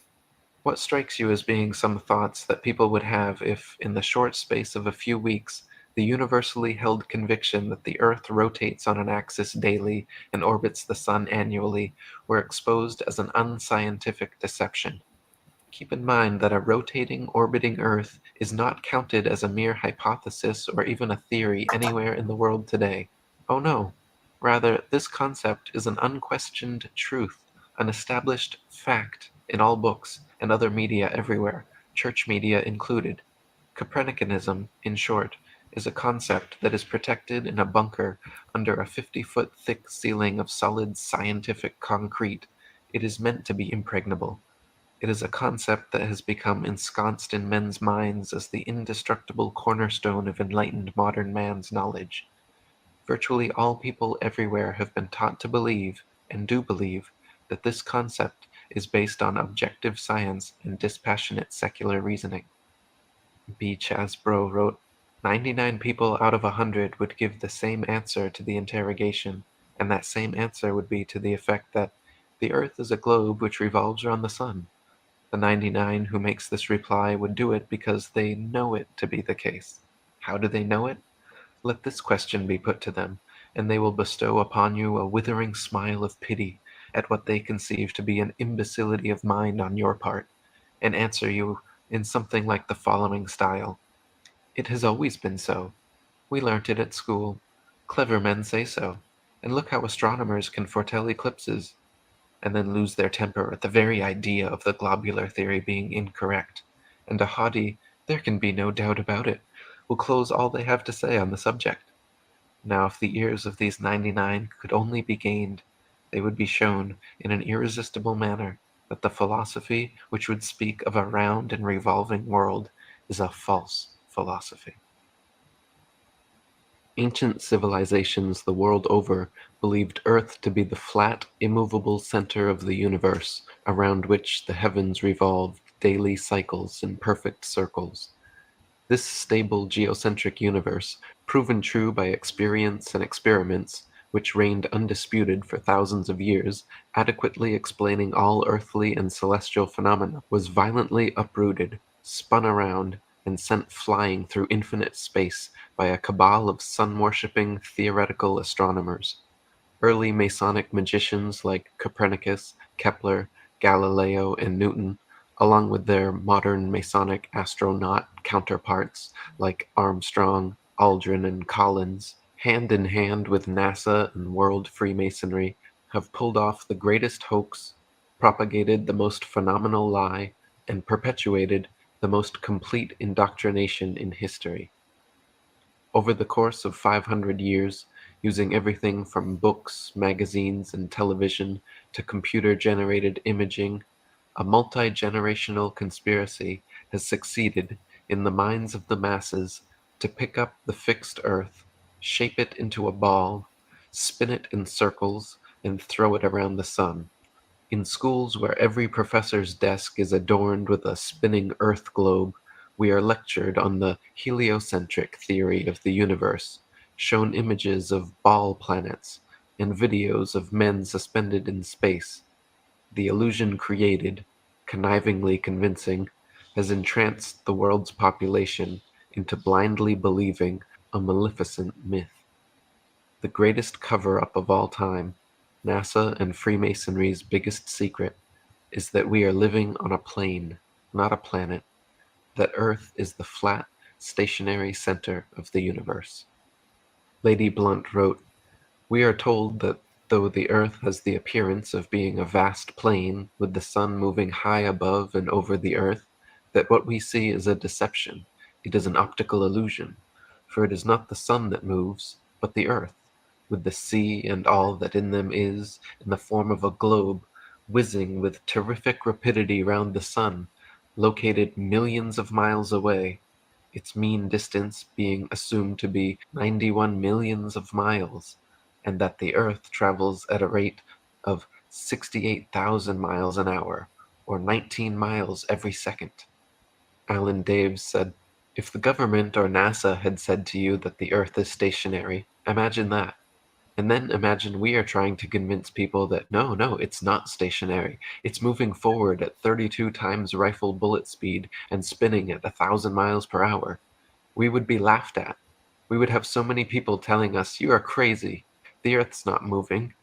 "What strikes you as being some thoughts that people would have if, in the short space of a few weeks, the universally held conviction that the Earth rotates on an axis daily and orbits the Sun annually were exposed as an unscientific deception? Keep in mind that a rotating, orbiting Earth is not counted as a mere hypothesis or even a theory anywhere in the world today. Oh no. Rather, this concept is an unquestioned truth, an established fact in all books and other media everywhere, church media included. Copernicanism, in short, is a concept that is protected in a bunker under a 50-foot thick ceiling of solid scientific concrete. It is meant to be impregnable. It is a concept that has become ensconced in men's minds as the indestructible cornerstone of enlightened modern man's knowledge. Virtually all people everywhere have been taught to believe, and do believe, that this concept is based on objective science and dispassionate secular reasoning. B. Chasbro wrote, 99 people out of 100 would give the same answer to the interrogation, and that same answer would be to the effect that the Earth is a globe which revolves around the sun. The 99 who makes this reply would do it because they know it to be the case. How do they know it? Let this question be put to them, and they will bestow upon you a withering smile of pity at what they conceive to be an imbecility of mind on your part, and answer you in something like the following style. It has always been so. We learnt it at school. Clever men say so. And look how astronomers can foretell eclipses, and then lose their temper at the very idea of the globular theory being incorrect. And a haughty, there can be no doubt about it, will close all they have to say on the subject. Now, if the ears of these 99 could only be gained, they would be shown, in an irresistible manner, that the philosophy which would speak of a round and revolving world is a false philosophy. Ancient civilizations the world over believed Earth to be the flat, immovable center of the universe, around which the heavens revolved daily cycles in perfect circles. This stable geocentric universe, proven true by experience and experiments, which reigned undisputed for thousands of years, adequately explaining all earthly and celestial phenomena, was violently uprooted, spun around, and sent flying through infinite space by a cabal of sun-worshipping theoretical astronomers. Early Masonic magicians like Copernicus, Kepler, Galileo, and Newton, along with their modern Masonic astronaut counterparts like Armstrong, Aldrin, and Collins, hand in hand with NASA and World Freemasonry, have pulled off the greatest hoax, propagated the most phenomenal lie, and perpetuated the most complete indoctrination in history. Over the course of 500 years, using everything from books, magazines, and television to computer-generated imaging, a multi-generational conspiracy has succeeded in the minds of the masses to pick up the fixed Earth, shape it into a ball, spin it in circles, and throw it around the sun. In schools where every professor's desk is adorned with a spinning Earth globe, we are lectured on the heliocentric theory of the universe, shown images of ball planets, and videos of men suspended in space. The illusion created, connivingly convincing, has entranced the world's population into blindly believing a maleficent myth. The greatest cover-up of all time, NASA and Freemasonry's biggest secret, is that we are living on a plane, not a planet, that Earth is the flat, stationary center of the universe. Lady Blunt wrote, "We are told that though the Earth has the appearance of being a vast plain with the sun moving high above and over the Earth, that what we see is a deception, it is an optical illusion, for it is not the sun that moves, but the Earth, with the sea and all that in them is, in the form of a globe, whizzing with terrific rapidity round the sun, located millions of miles away, its mean distance being assumed to be 91 millions of miles, and that the Earth travels at a rate of 68,000 miles an hour, or 19 miles every second." Alan Daves said, "If the government or NASA had said to you that the Earth is stationary, imagine that. And then imagine we are trying to convince people that no, it's not stationary. It's moving forward at 32 times rifle bullet speed and spinning at 1,000 miles per hour. We would be laughed at. We would have so many people telling us, you are crazy. The Earth's not moving.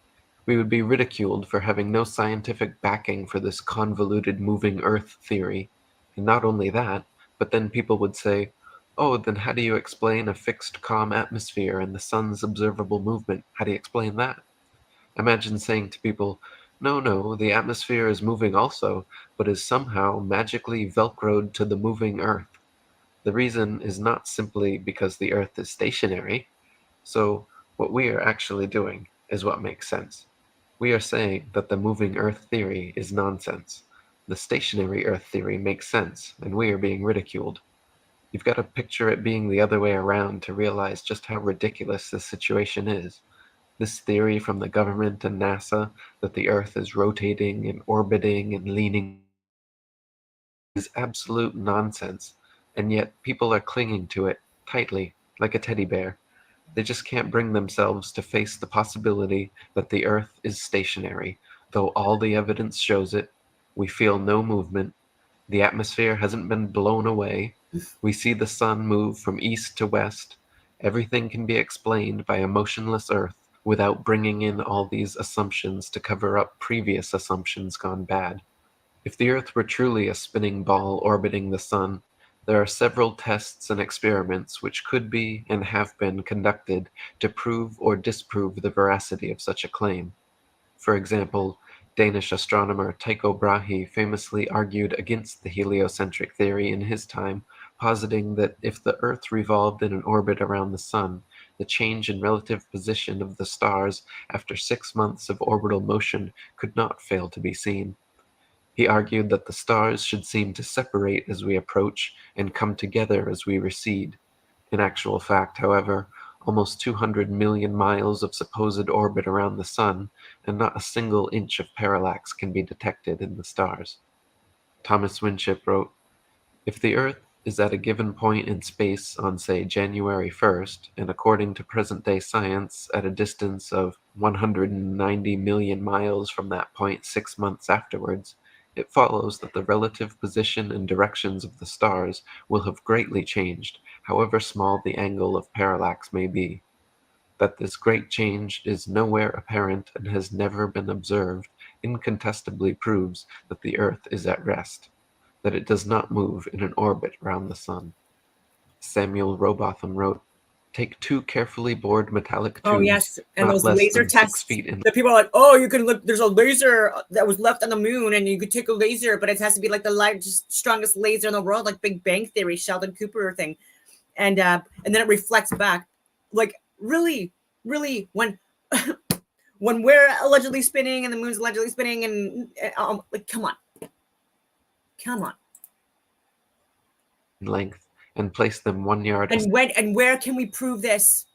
We would be ridiculed for having no scientific backing for this convoluted moving Earth theory. And not only that, but then people would say, oh, then how do you explain a fixed calm atmosphere and the sun's observable movement? How do you explain that? Imagine saying to people, no, the atmosphere is moving also, but is somehow magically velcroed to the moving Earth. The reason is not simply because the Earth is stationary. So what we are actually doing is what makes sense. We are saying that the moving Earth theory is nonsense. The stationary Earth theory makes sense, and we are being ridiculed. You've got to picture it being the other way around to realize just how ridiculous this situation is. This theory from the government and NASA that the Earth is rotating and orbiting and leaning is absolute nonsense, and yet people are clinging to it tightly, like a teddy bear. They just can't bring themselves to face the possibility that the Earth is stationary, though all the evidence shows it. We feel no movement. The atmosphere hasn't been blown away. We see the sun move from east to west. Everything can be explained by a motionless Earth without bringing in all these assumptions to cover up previous assumptions gone bad. If the Earth were truly a spinning ball orbiting the sun, there are several tests and experiments which could be and have been conducted to prove or disprove the veracity of such a claim. For example, Danish astronomer Tycho Brahe famously argued against the heliocentric theory in his time, positing that if the Earth revolved in an orbit around the Sun, the change in relative position of the stars after 6 months of orbital motion could not fail to be seen. He argued that the stars should seem to separate as we approach and come together as we recede. In actual fact, however, almost 200 million miles of supposed orbit around the Sun, and not a single inch of parallax can be detected in the stars. Thomas Winship wrote, "If the Earth is at a given point in space on, say, January 1st, and according to present-day science at a distance of 190 million miles from that point 6 months afterwards, it follows that the relative position and directions of the stars will have greatly changed, however small the angle of parallax may be. That this great change is nowhere apparent and has never been observed incontestably proves that the Earth is at rest, that it does not move in an orbit round the Sun." Samuel Robotham wrote, "Take 2 carefully bored metallic tubes, Oh yes, and not those less laser than 6 tests. feet in The people are like, "Oh, you can look. There's a laser that was left on the moon, and you could take a laser, but it has to be like the largest, strongest laser in the world, like Big Bang Theory, Sheldon Cooper thing." And then it reflects back. Like really, really, when when we're allegedly spinning and the moon's allegedly spinning, and like, come on. length and place them 1 yard And where can we prove this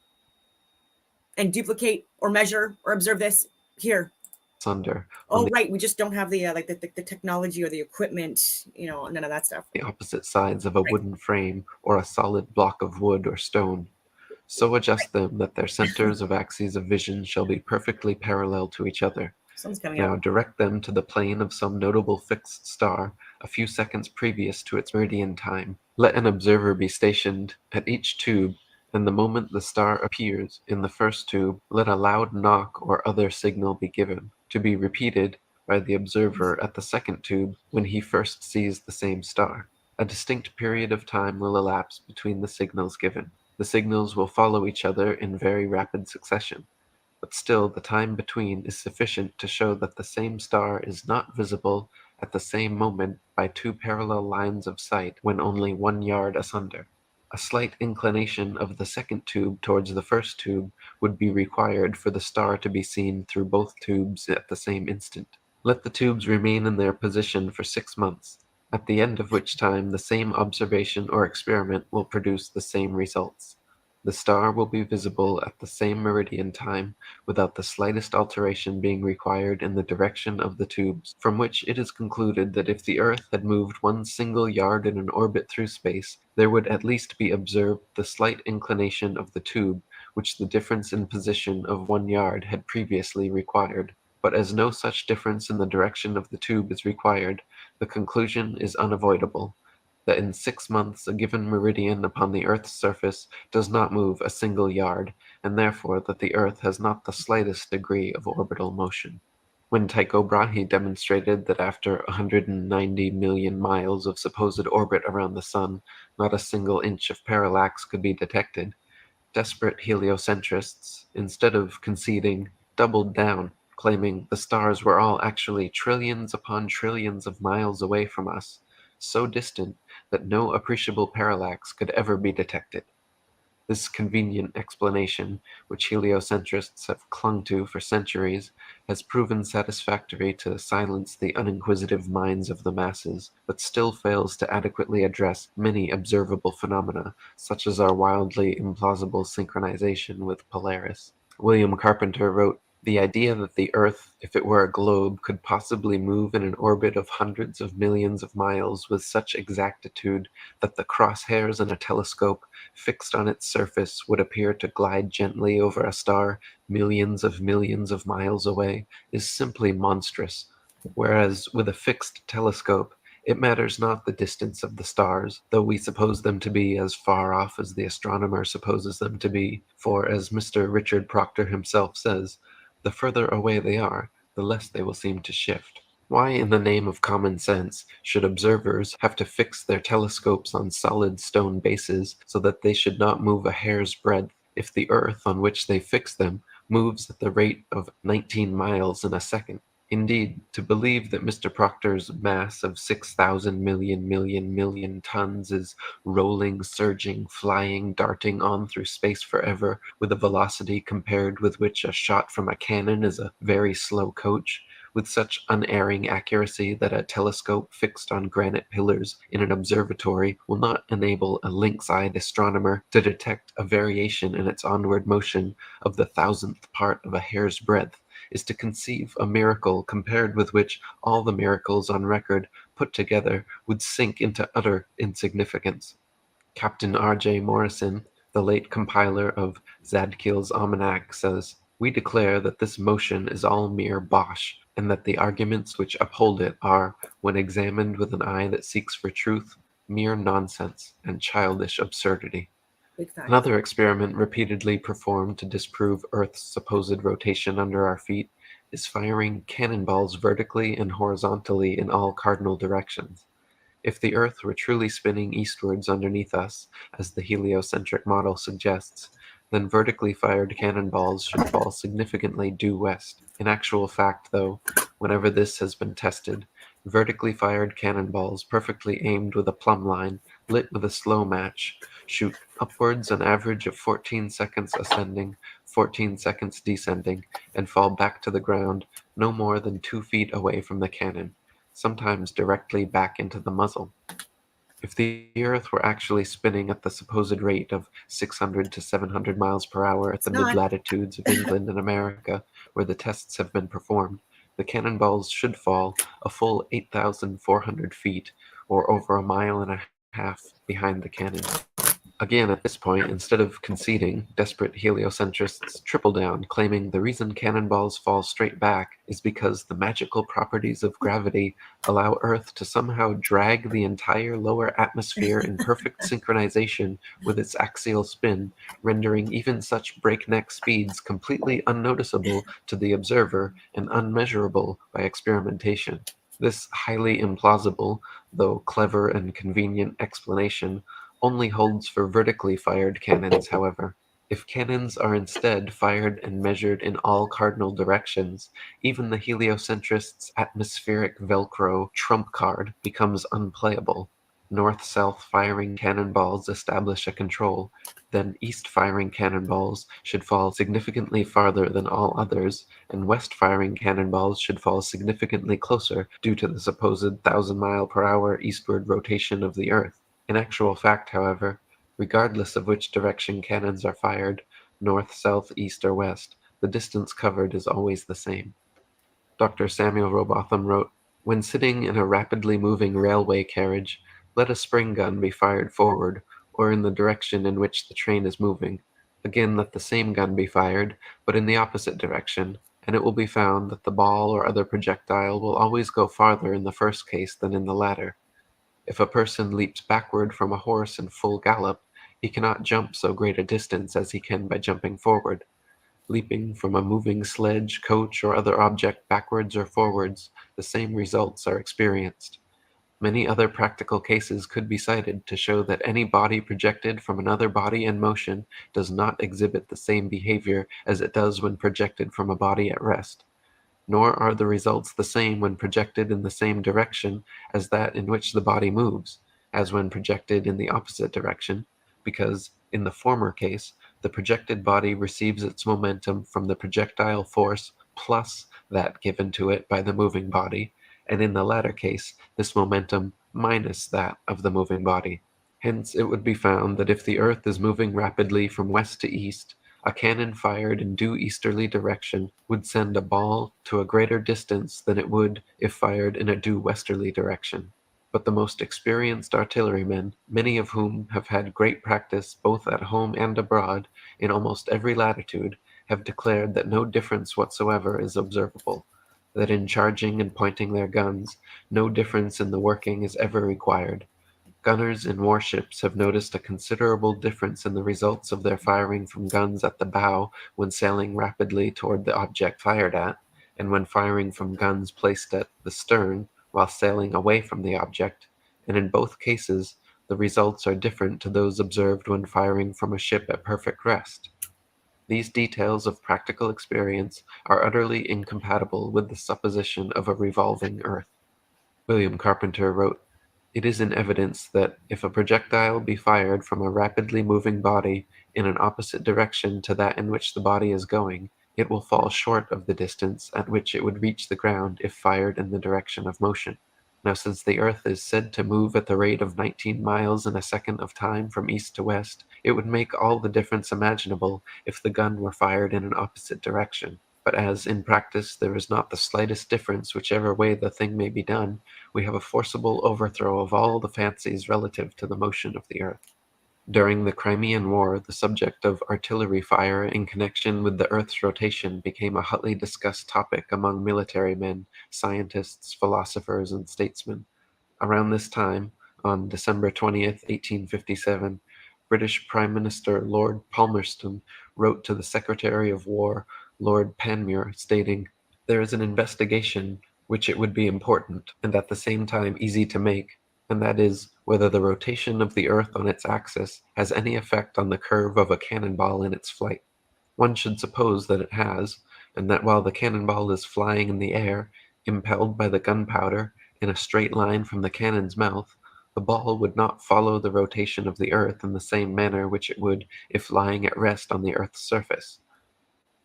and duplicate or measure or observe this? Here. asunder Oh, right. We just don't have the like the technology or the equipment, none of that stuff. the opposite sides of a wooden frame or a solid block of wood or stone. So adjust them that their centers of axes of vision shall be perfectly parallel to each other. Sun's coming Now out. direct them to the plane of some notable fixed star a few seconds previous to its meridian time. Let an observer be stationed at each tube, and the moment the star appears in the first tube, let a loud knock or other signal be given, to be repeated by the observer at the second tube when he first sees the same star. A distinct period of time will elapse between the signals given. The signals will follow each other in very rapid succession, but still the time between is sufficient to show that the same star is not visible at the same moment by 2 parallel lines of sight when only 1 yard asunder. A slight inclination of the second tube towards the first tube would be required for the star to be seen through both tubes at the same instant. Let the tubes remain in their position for 6 months, at the end of which time the same observation or experiment will produce the same results. The star will be visible at the same meridian time without the slightest alteration being required in the direction of the tubes, from which it is concluded that if the Earth had moved 1 single yard in an orbit through space, there would at least be observed the slight inclination of the tube, which the difference in position of 1 yard had previously required. But as no such difference in the direction of the tube is required, the conclusion is unavoidable, that in 6 months a given meridian upon the Earth's surface does not move a single yard, and therefore that the Earth has not the slightest degree of orbital motion. When Tycho Brahe demonstrated that after 190 million miles of supposed orbit around the Sun, not a single inch of parallax could be detected, desperate heliocentrists, instead of conceding, doubled down, claiming the stars were all actually trillions upon trillions of miles away from us, so distant that no appreciable parallax could ever be detected. This convenient explanation, which heliocentrists have clung to for centuries, has proven satisfactory to silence the uninquisitive minds of the masses, but still fails to adequately address many observable phenomena, such as our wildly implausible synchronization with Polaris. William Carpenter wrote, "The idea that the Earth, if it were a globe, could possibly move in an orbit of hundreds of millions of miles with such exactitude that the crosshairs in a telescope fixed on its surface would appear to glide gently over a star millions of miles away, is simply monstrous. Whereas with a fixed telescope, it matters not the distance of the stars, though we suppose them to be as far off as the astronomer supposes them to be, for, as Mr. Richard Proctor himself says, the further away they are, the less they will seem to shift. Why in the name of common sense should observers have to fix their telescopes on solid stone bases so that they should not move a hair's breadth if the earth on which they fix them moves at the rate of 19 miles in a second? Indeed, to believe that Mr. Proctor's mass of 6,000 million tons is rolling, surging, flying, darting on through space forever with a velocity compared with which a shot from a cannon is a very slow coach, with such unerring accuracy that a telescope fixed on granite pillars in an observatory will not enable a lynx-eyed astronomer to detect a variation in its onward motion of the thousandth part of a hair's breadth, is to conceive a miracle compared with which all the miracles on record put together would sink into utter insignificance. Captain R.J. Morrison, the late compiler of Zadkiel's Almanac, says, "We declare that this motion is all mere bosh, and that the arguments which uphold it are, when examined with an eye that seeks for truth, mere nonsense and childish absurdity." Another experiment repeatedly performed to disprove Earth's supposed rotation under our feet is firing cannonballs vertically and horizontally in all cardinal directions. If the Earth were truly spinning eastwards underneath us, as the heliocentric model suggests, then vertically fired cannonballs should fall significantly due west. In actual fact, though, whenever this has been tested, vertically fired cannonballs perfectly aimed with a plumb line, lit with a slow match, shoot upwards an average of 14 seconds ascending, 14 seconds descending, and fall back to the ground no more than 2 feet away from the cannon, sometimes directly back into the muzzle. If the Earth were actually spinning at the supposed rate of 600 to 700 miles per hour at the mid-latitudes of England and America, where the tests have been performed, the cannonballs should fall a full 8,400 feet, or over a mile and a half behind the cannon. Again, at this point, instead of conceding, desperate heliocentrists triple down, claiming the reason cannonballs fall straight back is because the magical properties of gravity allow Earth to somehow drag the entire lower atmosphere in perfect synchronization with its axial spin, rendering even such breakneck speeds completely unnoticeable to the observer and unmeasurable by experimentation. This highly implausible, though clever and convenient explanation only holds for vertically fired cannons, however. If cannons are instead fired and measured in all cardinal directions, even the heliocentrist's atmospheric Velcro trump card becomes unplayable. North-south firing cannonballs establish a control, then east-firing cannonballs should fall significantly farther than all others, and west-firing cannonballs should fall significantly closer due to the supposed 1,000-mile-per-hour eastward rotation of the Earth. In actual fact, however, regardless of which direction cannons are fired, north, south, east, or west, the distance covered is always the same. Dr. Samuel Robotham wrote, "When sitting in a rapidly moving railway carriage, let a spring gun be fired forward, or in the direction in which the train is moving. Again let the same gun be fired, but in the opposite direction, and it will be found that the ball or other projectile will always go farther in the first case than in the latter. If a person leaps backward from a horse in full gallop, he cannot jump so great a distance as he can by jumping forward. Leaping from a moving sledge, coach, or other object backwards or forwards, the same results are experienced. Many other practical cases could be cited to show that any body projected from another body in motion does not exhibit the same behavior as it does when projected from a body at rest. Nor are the results the same when projected in the same direction as that in which the body moves. as when projected in the opposite direction, because in the former case, the projected body receives its momentum from the projectile force plus that given to it by the moving body, and in the latter case, this momentum minus that of the moving body. Hence, it would be found that if the Earth is moving rapidly from west to east, a cannon fired in due easterly direction would send a ball to a greater distance than it would if fired in a due westerly direction. But the most experienced artillerymen, many of whom have had great practice both at home and abroad in almost every latitude, have declared that no difference whatsoever is observable, that in charging and pointing their guns, no difference in the working is ever required. Gunners in warships have noticed a considerable difference in the results of their firing from guns at the bow when sailing rapidly toward the object fired at, and when firing from guns placed at the stern while sailing away from the object, and in both cases the results are different to those observed when firing from a ship at perfect rest. These details of practical experience are utterly incompatible with the supposition of a revolving earth. William Carpenter wrote, "It is in evidence that if a projectile be fired from a rapidly moving body in an opposite direction to that in which the body is going, it will fall short of the distance at which it would reach the ground if fired in the direction of motion. Now, since the earth is said to move at the rate of 19 miles in a second of time from east to west, it would make all the difference imaginable if the gun were fired in an opposite direction. But as, in practice, there is not the slightest difference whichever way the thing may be done, we have a forcible overthrow of all the fancies relative to the motion of the earth." During the Crimean War, the subject of artillery fire in connection with the Earth's rotation became a hotly discussed topic among military men, scientists, philosophers, and statesmen. Around this time, on December 20th, 1857, British Prime Minister Lord Palmerston wrote to the Secretary of War, Lord Panmure, stating, "There is an investigation which it would be important, and at the same time easy to make, and that is, whether the rotation of the earth on its axis has any effect on the curve of a cannonball in its flight. One should suppose that it has, and that while the cannonball is flying in the air, impelled by the gunpowder, in a straight line from the cannon's mouth, the ball would not follow the rotation of the earth in the same manner which it would if lying at rest on the earth's surface.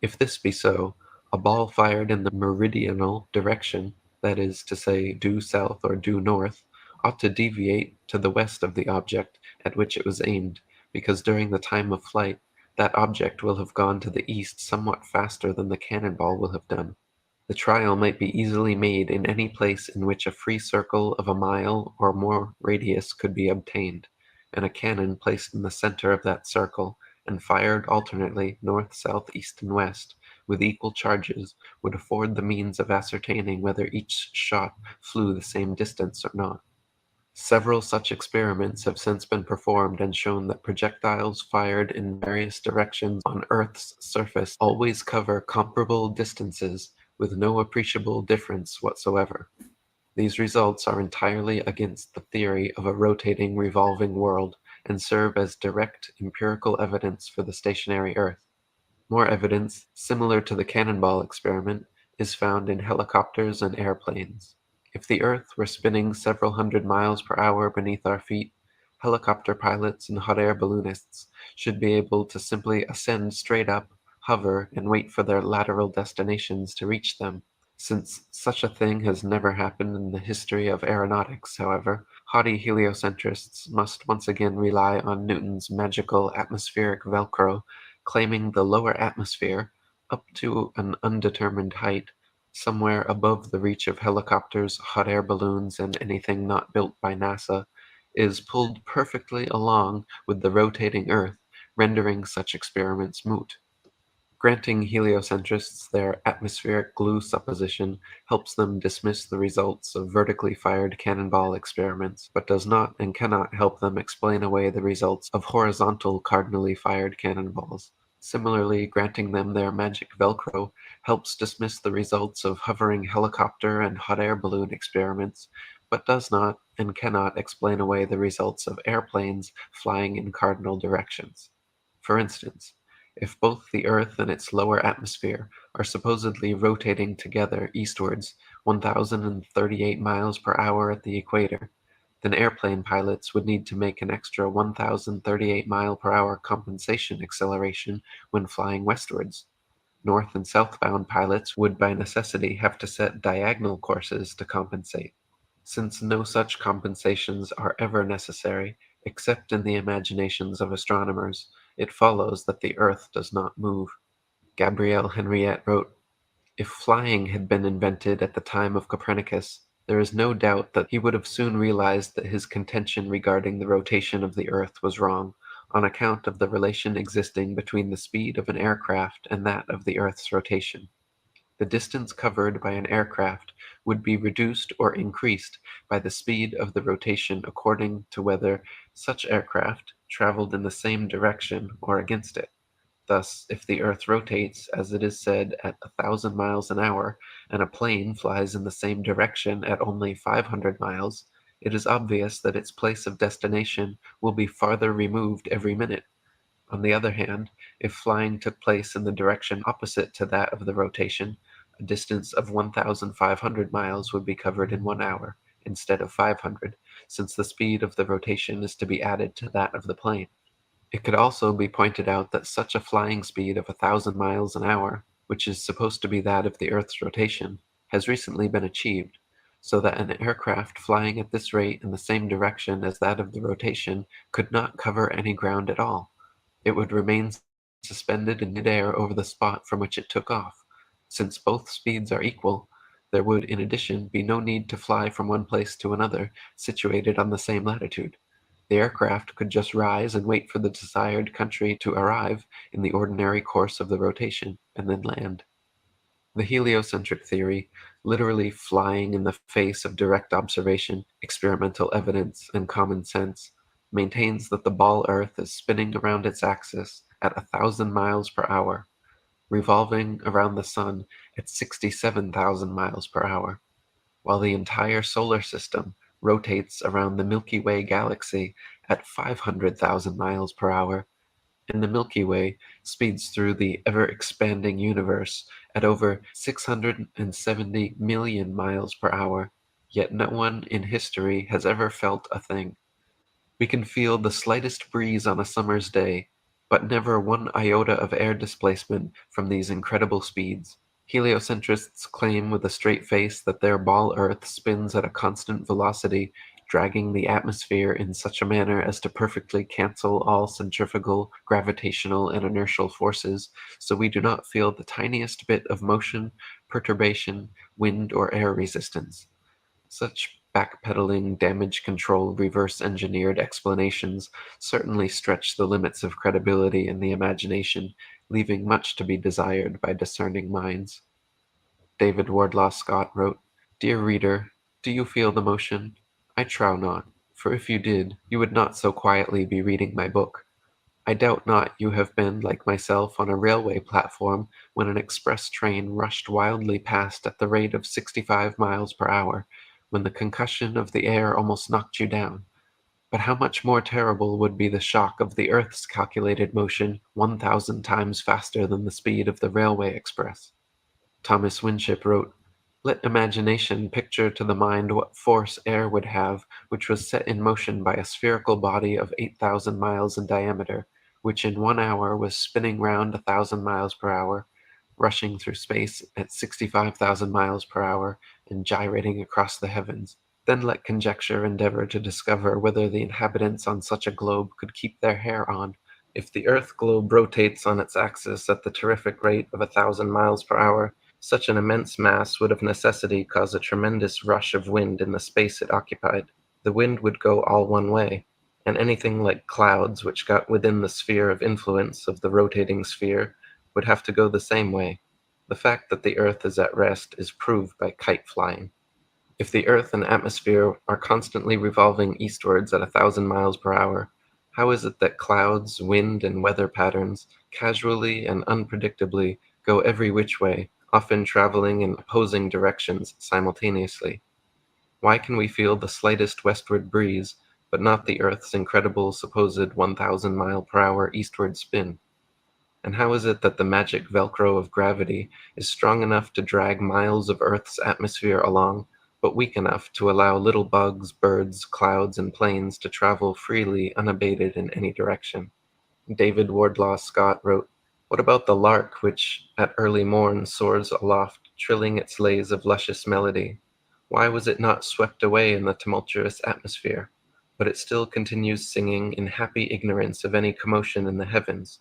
If this be so, a ball fired in the meridional direction, that is to say, due south or due north, ought to deviate to the west of the object at which it was aimed, because during the time of flight, that object will have gone to the east somewhat faster than the cannonball will have done. The trial might be easily made in any place in which a free circle of a mile or more radius could be obtained, and a cannon placed in the center of that circle, and fired alternately north, south, east, and west, with equal charges, would afford the means of ascertaining whether each shot flew the same distance or not. Several such experiments have since been performed and shown that projectiles fired in various directions on Earth's surface always cover comparable distances with no appreciable difference whatsoever. These results are entirely against the theory of a rotating, revolving world and serve as direct empirical evidence for the stationary Earth. More evidence, similar to the cannonball experiment, is found in helicopters and airplanes. If the Earth were spinning several hundred miles per hour beneath our feet, helicopter pilots and hot air balloonists should be able to simply ascend straight up, hover, and wait for their lateral destinations to reach them. Since such a thing has never happened in the history of aeronautics, however, haughty heliocentrists must once again rely on Newton's magical atmospheric Velcro, claiming the lower atmosphere, up to an undetermined height, somewhere above the reach of helicopters, hot air balloons, and anything not built by NASA, is pulled perfectly along with the rotating Earth, rendering such experiments moot. Granting heliocentrists their atmospheric glue supposition helps them dismiss the results of vertically fired cannonball experiments, but does not and cannot help them explain away the results of horizontal cardinally fired cannonballs. Similarly, granting them their magic Velcro helps dismiss the results of hovering helicopter and hot air balloon experiments, but does not and cannot explain away the results of airplanes flying in cardinal directions. For instance, if both the Earth and its lower atmosphere are supposedly rotating together eastwards 1,038 miles per hour at the equator, then airplane pilots would need to make an extra 1,038 mile per hour compensation acceleration when flying westwards. North and southbound pilots would by necessity have to set diagonal courses to compensate. Since no such compensations are ever necessary, except in the imaginations of astronomers, it follows that the Earth does not move. Gabrielle Henriette wrote, "If flying had been invented at the time of Copernicus, there is no doubt that he would have soon realized that his contention regarding the rotation of the Earth was wrong, on account of the relation existing between the speed of an aircraft and that of the Earth's rotation. The distance covered by an aircraft would be reduced or increased by the speed of the rotation according to whether such aircraft traveled in the same direction or against it. Thus, if the Earth rotates, as it is said, at 1,000 miles an hour, and a plane flies in the same direction at only 500 miles, it is obvious that its place of destination will be farther removed every minute. On the other hand, if flying took place in the direction opposite to that of the rotation, a distance of 1,500 miles would be covered in 1 hour, instead of 500, since the speed of the rotation is to be added to that of the plane. It could also be pointed out that such a flying speed of 1,000 miles an hour, which is supposed to be that of the Earth's rotation, has recently been achieved, so that an aircraft flying at this rate in the same direction as that of the rotation could not cover any ground at all. It would remain suspended in midair over the spot from which it took off. Since both speeds are equal, there would in addition be no need to fly from one place to another situated on the same latitude. The aircraft could just rise and wait for the desired country to arrive in the ordinary course of the rotation, and then land. The heliocentric theory, literally flying in the face of direct observation, experimental evidence, and common sense, maintains that the ball Earth is spinning around its axis at 1,000 miles per hour, revolving around the Sun at 67,000 miles per hour, while the entire solar system rotates around the Milky Way galaxy at 500,000 miles per hour, and the Milky Way speeds through the ever-expanding universe at over 670 million miles per hour, yet no one in history has ever felt a thing. We can feel the slightest breeze on a summer's day, but never one iota of air displacement from these incredible speeds. Heliocentrists claim with a straight face that their ball Earth spins at a constant velocity, dragging the atmosphere in such a manner as to perfectly cancel all centrifugal, gravitational, and inertial forces, so we do not feel the tiniest bit of motion, perturbation, wind, or air resistance. Such backpedaling, damage control, reverse-engineered explanations certainly stretch the limits of credibility in the imagination, leaving much to be desired by discerning minds. David Wardlaw Scott wrote, "Dear reader, do you feel the motion? I trow not, for if you did, you would not so quietly be reading my book. I doubt not you have been, like myself, on a railway platform when an express train rushed wildly past at the rate of 65 miles per hour, when the concussion of the air almost knocked you down. But how much more terrible would be the shock of the Earth's calculated motion 1,000 times faster than the speed of the railway express." Thomas Winship wrote, "Let imagination picture to the mind what force air would have which was set in motion by a spherical body of 8,000 miles in diameter, which in 1 hour was spinning round 1,000 miles per hour, rushing through space at 65,000 miles per hour, and gyrating across the heavens. Then let conjecture endeavor to discover whether the inhabitants on such a globe could keep their hair on. If the Earth globe rotates on its axis at the terrific rate of 1,000 miles per hour, such an immense mass would of necessity cause a tremendous rush of wind in the space it occupied. The wind would go all one way, and anything like clouds which got within the sphere of influence of the rotating sphere would have to go the same way. The fact that the Earth is at rest is proved by kite flying. If the Earth and atmosphere are constantly revolving eastwards at 1,000 miles per hour, how is it that clouds, wind, and weather patterns casually and unpredictably go every which way, often traveling in opposing directions simultaneously? Why can we feel the slightest westward breeze, but not the Earth's incredible supposed 1,000 mile per hour eastward spin? And how is it that the magic Velcro of gravity is strong enough to drag miles of Earth's atmosphere along, but weak enough to allow little bugs, birds, clouds, and planes to travel freely unabated in any direction. David Wardlaw Scott wrote, "What about the lark which at early morn soars aloft, trilling its lays of luscious melody? Why was it not swept away in the tumultuous atmosphere? But it still continues singing in happy ignorance of any commotion in the heavens.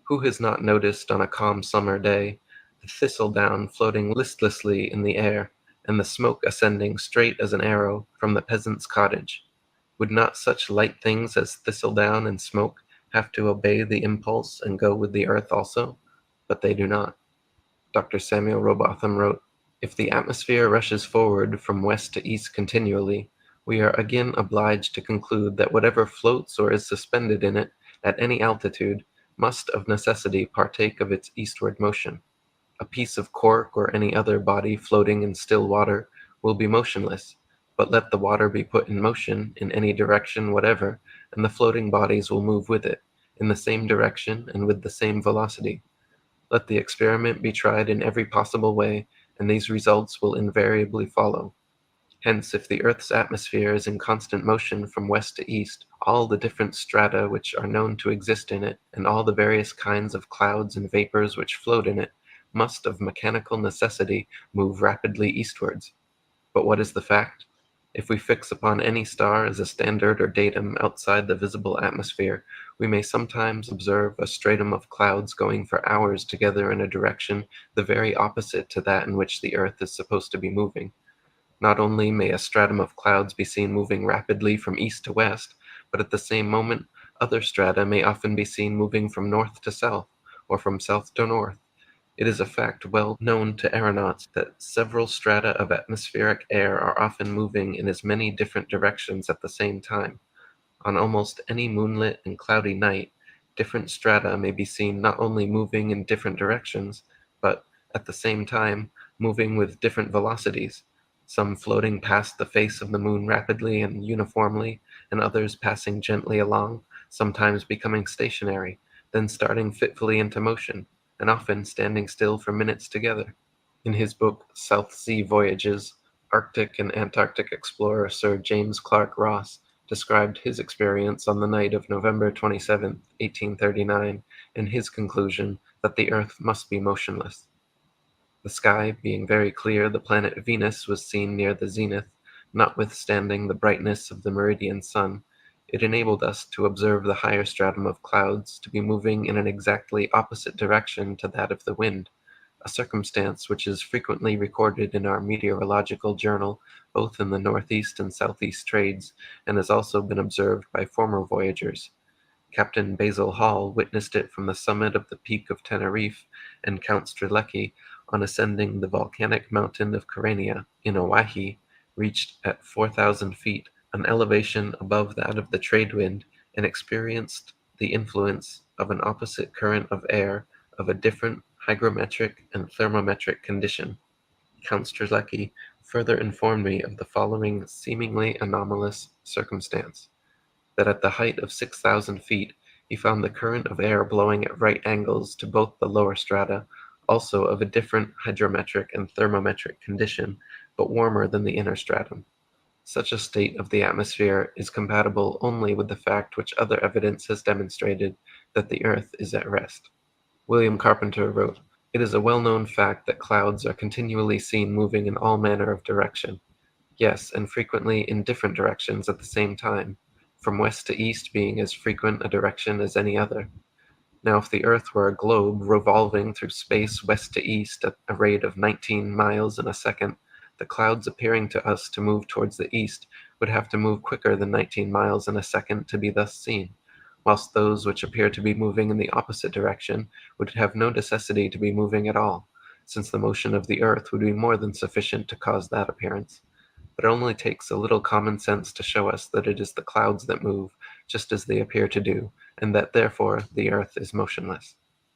Who has not noticed on a calm summer day the thistledown floating listlessly in the air, and the smoke ascending straight as an arrow from the peasant's cottage? Would not such light things as thistledown and smoke have to obey the impulse and go with the earth also? But they do not." Dr. Samuel Robotham wrote, "If the atmosphere rushes forward from west to east continually, we are again obliged to conclude that whatever floats or is suspended in it at any altitude must of necessity partake of its eastward motion. A piece of cork or any other body floating in still water will be motionless, but let the water be put in motion in any direction whatever, and the floating bodies will move with it, in the same direction and with the same velocity. Let the experiment be tried in every possible way, and these results will invariably follow. Hence, if the earth's atmosphere is in constant motion from west to east, all the different strata which are known to exist in it, and all the various kinds of clouds and vapors which float in it, must of mechanical necessity move rapidly eastwards. But what is the fact? If we fix upon any star as a standard or datum outside the visible atmosphere, we may sometimes observe a stratum of clouds going for hours together in a direction the very opposite to that in which the earth is supposed to be moving. Not only may a stratum of clouds be seen moving rapidly from east to west, but at the same moment other strata may often be seen moving from north to south, or from south to north. It is a fact well known to aeronauts that several strata of atmospheric air are often moving in as many different directions at the same time. On almost any moonlit and cloudy night, different strata may be seen not only moving in different directions, but, at the same time, moving with different velocities, some floating past the face of the moon rapidly and uniformly, and others passing gently along, sometimes becoming stationary, then starting fitfully into motion, and often standing still for minutes together. In his book South Sea Voyages, Arctic and Antarctic explorer Sir James Clark Ross described his experience on the night of November 27, 1839, and his conclusion that the Earth must be motionless. The sky being very clear, the planet Venus was seen near the zenith, notwithstanding the brightness of the meridian sun. It enabled us to observe the higher stratum of clouds to be moving in an exactly opposite direction to that of the wind, a circumstance which is frequently recorded in our meteorological journal, both in the northeast and southeast trades, and has also been observed by former voyagers. Captain Basil Hall witnessed it from the summit of the Peak of Tenerife, and Count Strzelecki, on ascending the volcanic mountain of Carenia in Oahe, reached at 4,000 feet, an elevation above that of the trade wind, and experienced the influence of an opposite current of air of a different hygrometric and thermometric condition. Count Strzelecki further informed me of the following seemingly anomalous circumstance: that at the height of 6,000 feet he found the current of air blowing at right angles to both the lower strata, also of a different hydrometric and thermometric condition, but warmer than the inner stratum. Such a state of the atmosphere is compatible only with the fact which other evidence has demonstrated, that the earth is at rest. William Carpenter wrote, "It is a well-known fact that clouds are continually seen moving in all manner of direction. Yes, and frequently in different directions at the same time, from west to east being as frequent a direction as any other. Now, if the earth were a globe revolving through space west to east at a rate of 19 miles in a second, the clouds appearing to us to move towards the east would have to move quicker than 19 miles in a second to be thus seen, whilst those which appear to be moving in the opposite direction would have no necessity to be moving at all, since the motion of the earth would be more than sufficient to cause that appearance. But it only takes a little common sense to show us that it is the clouds that move, just as they appear to do, and that therefore the earth is motionless."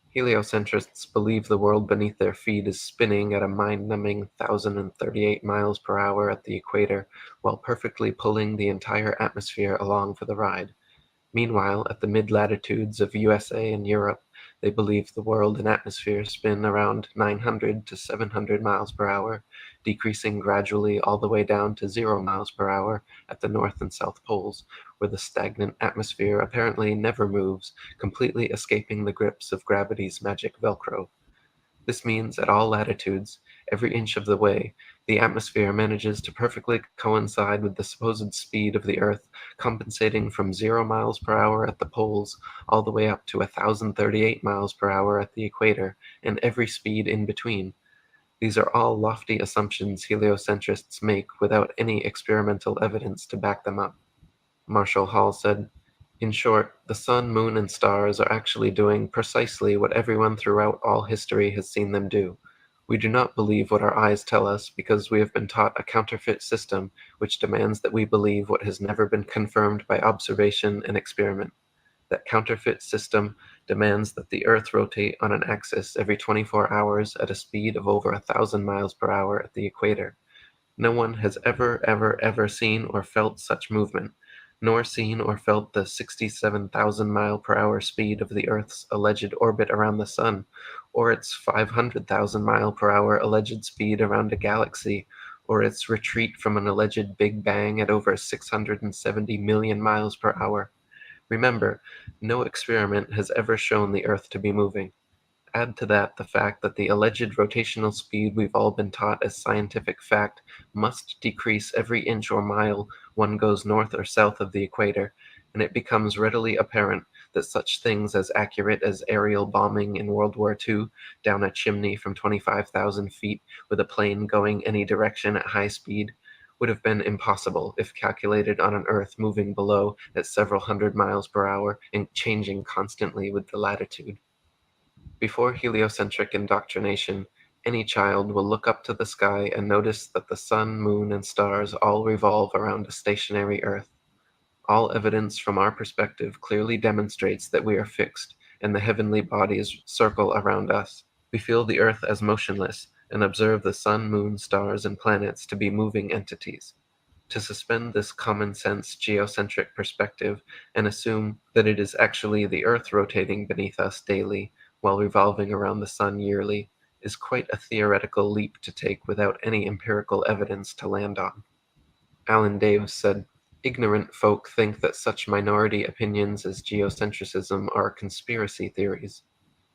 Heliocentrists believe the world beneath their feet is spinning at a mind-numbing 1,038 miles per hour at the equator, while perfectly pulling the entire atmosphere along for the ride. Meanwhile, at the mid-latitudes of USA and Europe, they believe the world and atmosphere spin around 900 to 700 miles per hour, decreasing gradually all the way down to 0 miles per hour at the North and South Poles, where the stagnant atmosphere apparently never moves, completely escaping the grips of gravity's magic Velcro. This means at all latitudes, every inch of the way, the atmosphere manages to perfectly coincide with the supposed speed of the Earth, compensating from 0 miles per hour at the poles all the way up to 1,038 miles per hour at the equator, and every speed in between. These are all lofty assumptions heliocentrists make without any experimental evidence to back them up. Marshall Hall said, "In short, the sun, moon, and stars are actually doing precisely what everyone throughout all history has seen them do. We do not believe what our eyes tell us because we have been taught a counterfeit system which demands that we believe what has never been confirmed by observation and experiment. That counterfeit system demands that the Earth rotate on an axis every 24 hours at a speed of over 1,000 miles per hour at the equator. No one has ever seen or felt such movement, nor seen or felt the 67,000 mile per hour speed of the Earth's alleged orbit around the Sun, or its 500,000 mile per hour alleged speed around a galaxy, or its retreat from an alleged Big Bang at over 670 million miles per hour. Remember, no experiment has ever shown the Earth to be moving. Add to that the fact that the alleged rotational speed we've all been taught as scientific fact must decrease every inch or mile one goes north or south of the equator, and it becomes readily apparent that such things as accurate as aerial bombing in World War II down a chimney from 25,000 feet with a plane going any direction at high speed would have been impossible if calculated on an Earth moving below at several hundred miles per hour and changing constantly with the latitude. Before heliocentric indoctrination, any child will look up to the sky and notice that the sun, moon, and stars all revolve around a stationary Earth. All evidence from our perspective clearly demonstrates that we are fixed, and the heavenly bodies circle around us. We feel the Earth as motionless, and observe the sun, moon, stars, and planets to be moving entities. To suspend this common-sense geocentric perspective and assume that it is actually the Earth rotating beneath us daily while revolving around the sun yearly is quite a theoretical leap to take without any empirical evidence to land on." Alan Daves said, "Ignorant folk think that such minority opinions as geocentrism are conspiracy theories.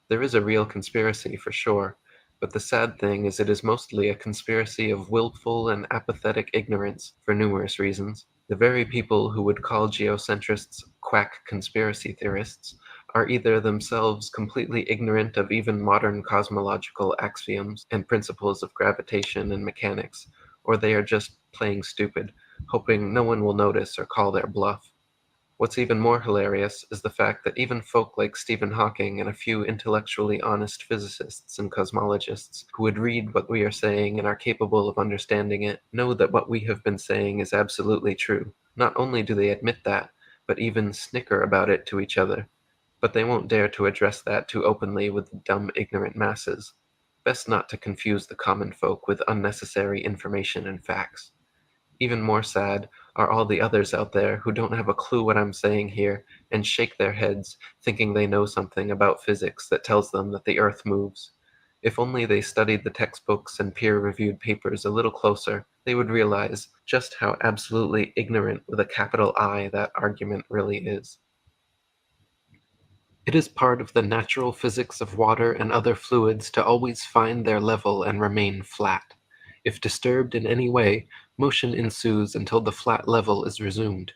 There is a real conspiracy for sure, but the sad thing is it is mostly a conspiracy of willful and apathetic ignorance for numerous reasons. The very people who would call geocentrists quack conspiracy theorists are either themselves completely ignorant of even modern cosmological axioms and principles of gravitation and mechanics, or they are just playing stupid, hoping no one will notice or call their bluff. What's even more hilarious is the fact that even folk like Stephen Hawking and a few intellectually honest physicists and cosmologists who would read what we are saying and are capable of understanding it know that what we have been saying is absolutely true. Not only do they admit that, but even snicker about it to each other. But they won't dare to address that too openly with the dumb, ignorant masses. Best not to confuse the common folk with unnecessary information and facts. Even more sad are all the others out there who don't have a clue what I'm saying here and shake their heads, thinking they know something about physics that tells them that the Earth moves. If only they studied the textbooks and peer-reviewed papers a little closer, they would realize just how absolutely ignorant with a capital I that argument really is. It is part of the natural physics of water and other fluids to always find their level and remain flat. If disturbed in any way, motion ensues until the flat level is resumed.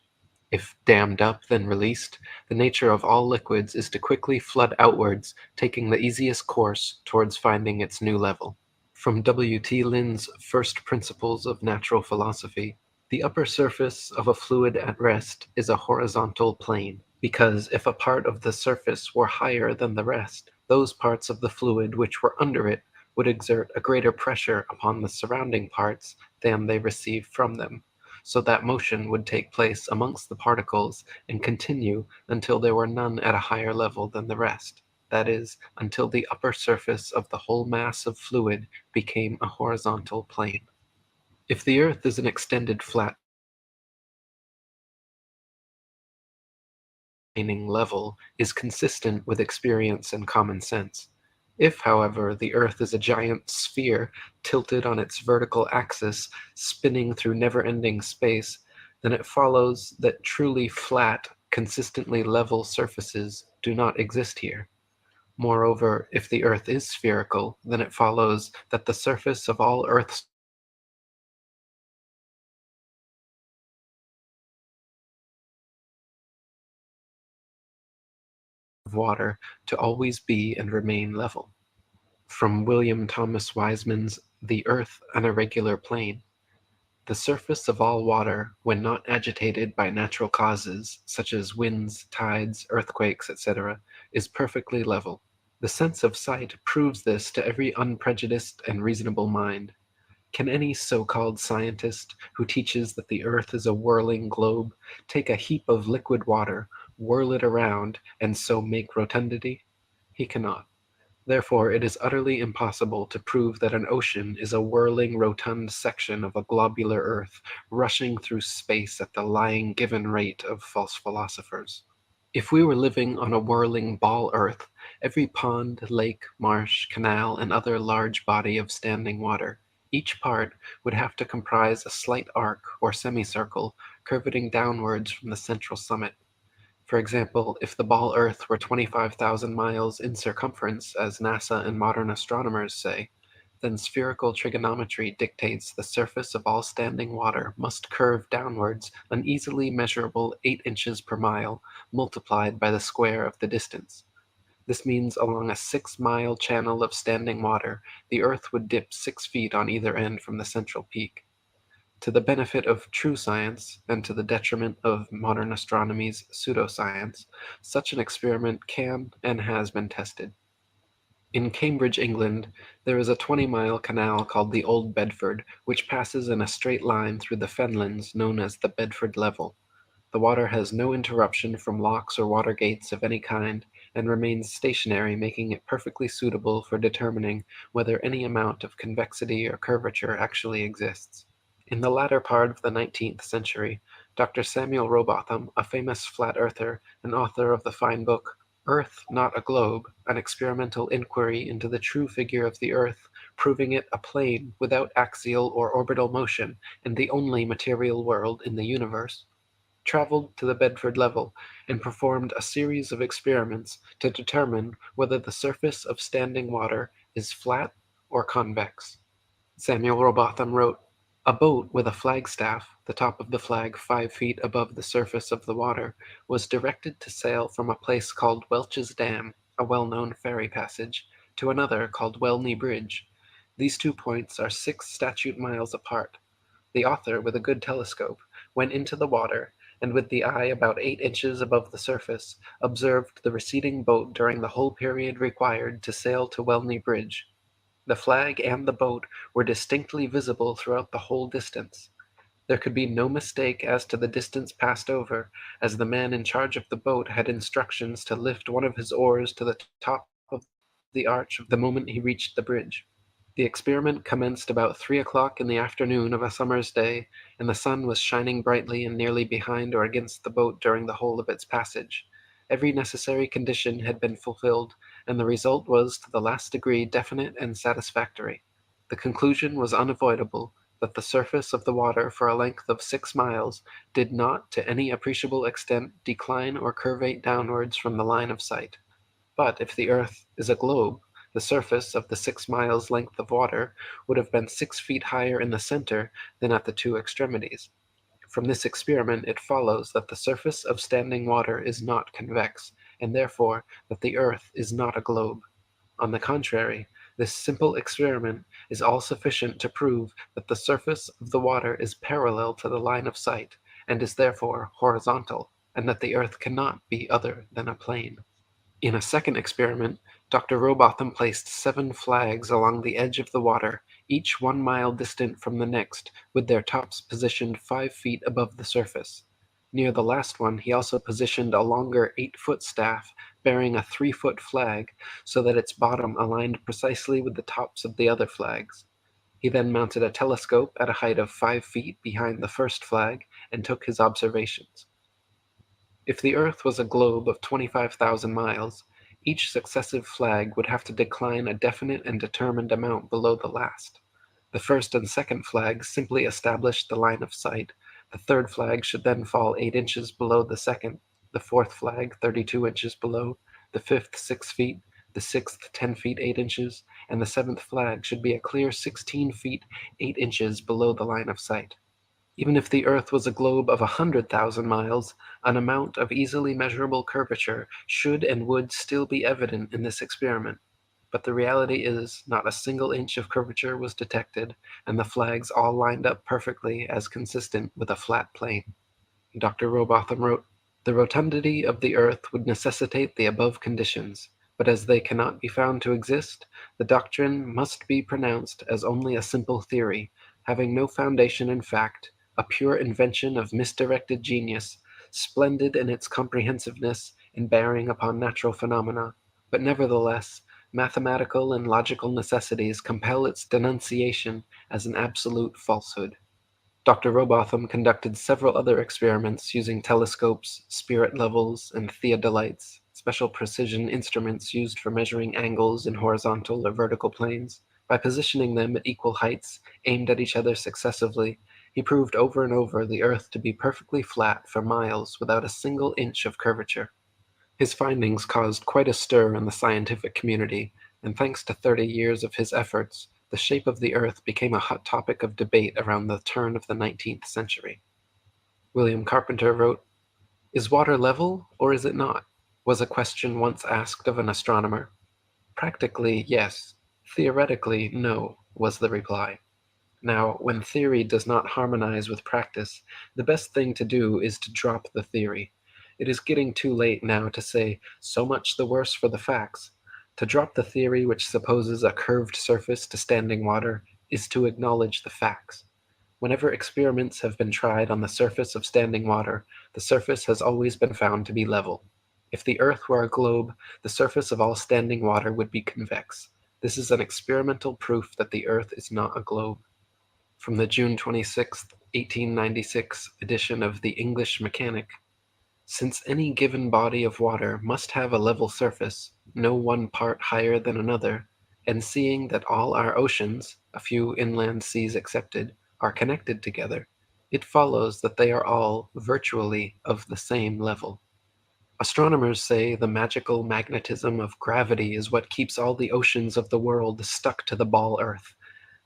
If dammed up, then released, the nature of all liquids is to quickly flood outwards, taking the easiest course towards finding its new level. From W.T. Lynn's First Principles of Natural Philosophy, the upper surface of a fluid at rest is a horizontal plane, because if a part of the surface were higher than the rest, those parts of the fluid which were under it would exert a greater pressure upon the surrounding parts than they receive from them, so that motion would take place amongst the particles and continue until there were none at a higher level than the rest, that is, until the upper surface of the whole mass of fluid became a horizontal plane. If the Earth is an extended flat remaining level is consistent with experience and common sense. If, however, the Earth is a giant sphere tilted on its vertical axis, spinning through never-ending space, then it follows that truly flat, consistently level surfaces do not exist here. Moreover, if the Earth is spherical, then it follows that the surface of all Earth's water to always be and remain level. From William Thomas Wiseman's The Earth an Irregular Plane. The surface of all water, when not agitated by natural causes, such as winds, tides, earthquakes, etc., is perfectly level. The sense of sight proves this to every unprejudiced and reasonable mind. Can any so-called scientist who teaches that the Earth is a whirling globe take a heap of liquid water, whirl it around, and so make rotundity? He cannot. Therefore, it is utterly impossible to prove that an ocean is a whirling, rotund section of a globular Earth rushing through space at the lying given rate of false philosophers. If we were living on a whirling ball Earth, every pond, lake, marsh, canal, and other large body of standing water, each part would have to comprise a slight arc or semicircle curveting downwards from the central summit. For example, if the ball Earth were 25,000 miles in circumference, as NASA and modern astronomers say, then spherical trigonometry dictates the surface of all standing water must curve downwards an easily measurable 8 inches per mile, multiplied by the square of the distance. This means along a 6-mile channel of standing water, the Earth would dip 6 feet on either end from the central peak. To the benefit of true science, and to the detriment of modern astronomy's pseudoscience, such an experiment can and has been tested. In Cambridge, England, there is a 20-mile canal called the Old Bedford, which passes in a straight line through the fenlands known as the Bedford Level. The water has no interruption from locks or water gates of any kind, and remains stationary, making it perfectly suitable for determining whether any amount of convexity or curvature actually exists. In the latter part of the 19th century, Dr. Samuel Rowbotham, a famous flat earther and author of the fine book, Earth Not a Globe, an experimental inquiry into the true figure of the Earth, proving it a plane without axial or orbital motion and the only material world in the universe, traveled to the Bedford Level and performed a series of experiments to determine whether the surface of standing water is flat or convex. Samuel Rowbotham wrote, "A boat with a flagstaff, the top of the flag 5 feet above the surface of the water, was directed to sail from a place called Welch's Dam, a well-known ferry passage, to another called Welney Bridge. These 2 points are 6 statute miles apart. The author, with a good telescope, went into the water, and with the eye about 8 inches above the surface, observed the receding boat during the whole period required to sail to Welney Bridge. The flag and the boat were distinctly visible throughout the whole distance. There could be no mistake as to the distance passed over, as the man in charge of the boat had instructions to lift one of his oars to the top of the arch the moment he reached the bridge. The experiment commenced about 3 o'clock in the afternoon of a summer's day, and the sun was shining brightly and nearly behind or against the boat during the whole of its passage. Every necessary condition had been fulfilled, and the result was to the last degree definite and satisfactory. The conclusion was unavoidable that the surface of the water for a length of 6 miles did not to any appreciable extent decline or curvate downwards from the line of sight. But if the Earth is a globe, the surface of the 6 miles length of water would have been 6 feet higher in the center than at the 2 extremities. From this experiment it follows that the surface of standing water is not convex, and therefore that the Earth is not a globe. On the contrary, this simple experiment is all sufficient to prove that the surface of the water is parallel to the line of sight, and is therefore horizontal, and that the Earth cannot be other than a plane. In a second experiment, Dr. Rowbotham placed 7 flags along the edge of the water, each 1 mile distant from the next, with their tops positioned 5 feet above the surface. Near the last one, he also positioned a longer 8-foot staff bearing a 3-foot flag, so that its bottom aligned precisely with the tops of the other flags. He then mounted a telescope at a height of 5 feet behind the first flag and took his observations. If the Earth was a globe of 25,000 miles, each successive flag would have to decline a definite and determined amount below the last. The first and second flags simply established the line of sight. The third flag should then fall 8 inches below the second, the fourth flag 32 inches below, the fifth 6 feet, the sixth 10 feet 8 inches, and the seventh flag should be a clear 16 feet 8 inches below the line of sight. Even if the Earth was a globe of 100,000 miles, an amount of easily measurable curvature should and would still be evident in this experiment. But the reality is, not a single inch of curvature was detected, and the flags all lined up perfectly as consistent with a flat plane. Dr. Robotham wrote, "The rotundity of the Earth would necessitate the above conditions, but as they cannot be found to exist, the doctrine must be pronounced as only a simple theory, having no foundation in fact, a pure invention of misdirected genius, splendid in its comprehensiveness and bearing upon natural phenomena, but nevertheless, mathematical and logical necessities compel its denunciation as an absolute falsehood." Dr. Robotham conducted several other experiments using telescopes, spirit levels, and theodolites, special precision instruments used for measuring angles in horizontal or vertical planes. By positioning them at equal heights, aimed at each other successively, he proved over and over the Earth to be perfectly flat for miles without a single inch of curvature. His findings caused quite a stir in the scientific community, and thanks to 30 years of his efforts, the shape of the Earth became a hot topic of debate around the turn of the 19th century. William Carpenter wrote, "Is water level, or is it not?" was a question once asked of an astronomer. "Practically, yes. Theoretically, no," was the reply. Now, when theory does not harmonize with practice, the best thing to do is to drop the theory. It is getting too late now to say, so much the worse for the facts. To drop the theory which supposes a curved surface to standing water is to acknowledge the facts. Whenever experiments have been tried on the surface of standing water, the surface has always been found to be level. If the Earth were a globe, the surface of all standing water would be convex. This is an experimental proof that the Earth is not a globe. From the June 26, 1896 edition of the English Mechanic, "Since any given body of water must have a level surface, no one part higher than another, and seeing that all our oceans, a few inland seas excepted, are connected together, it follows that they are all, virtually, of the same level." Astronomers say the magical magnetism of gravity is what keeps all the oceans of the world stuck to the ball Earth.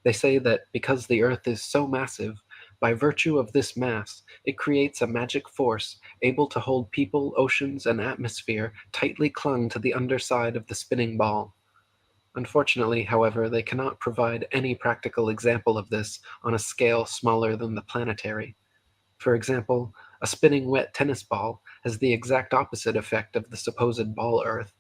They say that because the Earth is so massive, by virtue of this mass, it creates a magic force able to hold people, oceans, and atmosphere tightly clung to the underside of the spinning ball. Unfortunately, however, they cannot provide any practical example of this on a scale smaller than the planetary. For example, a spinning wet tennis ball has the exact opposite effect of the supposed ball Earth.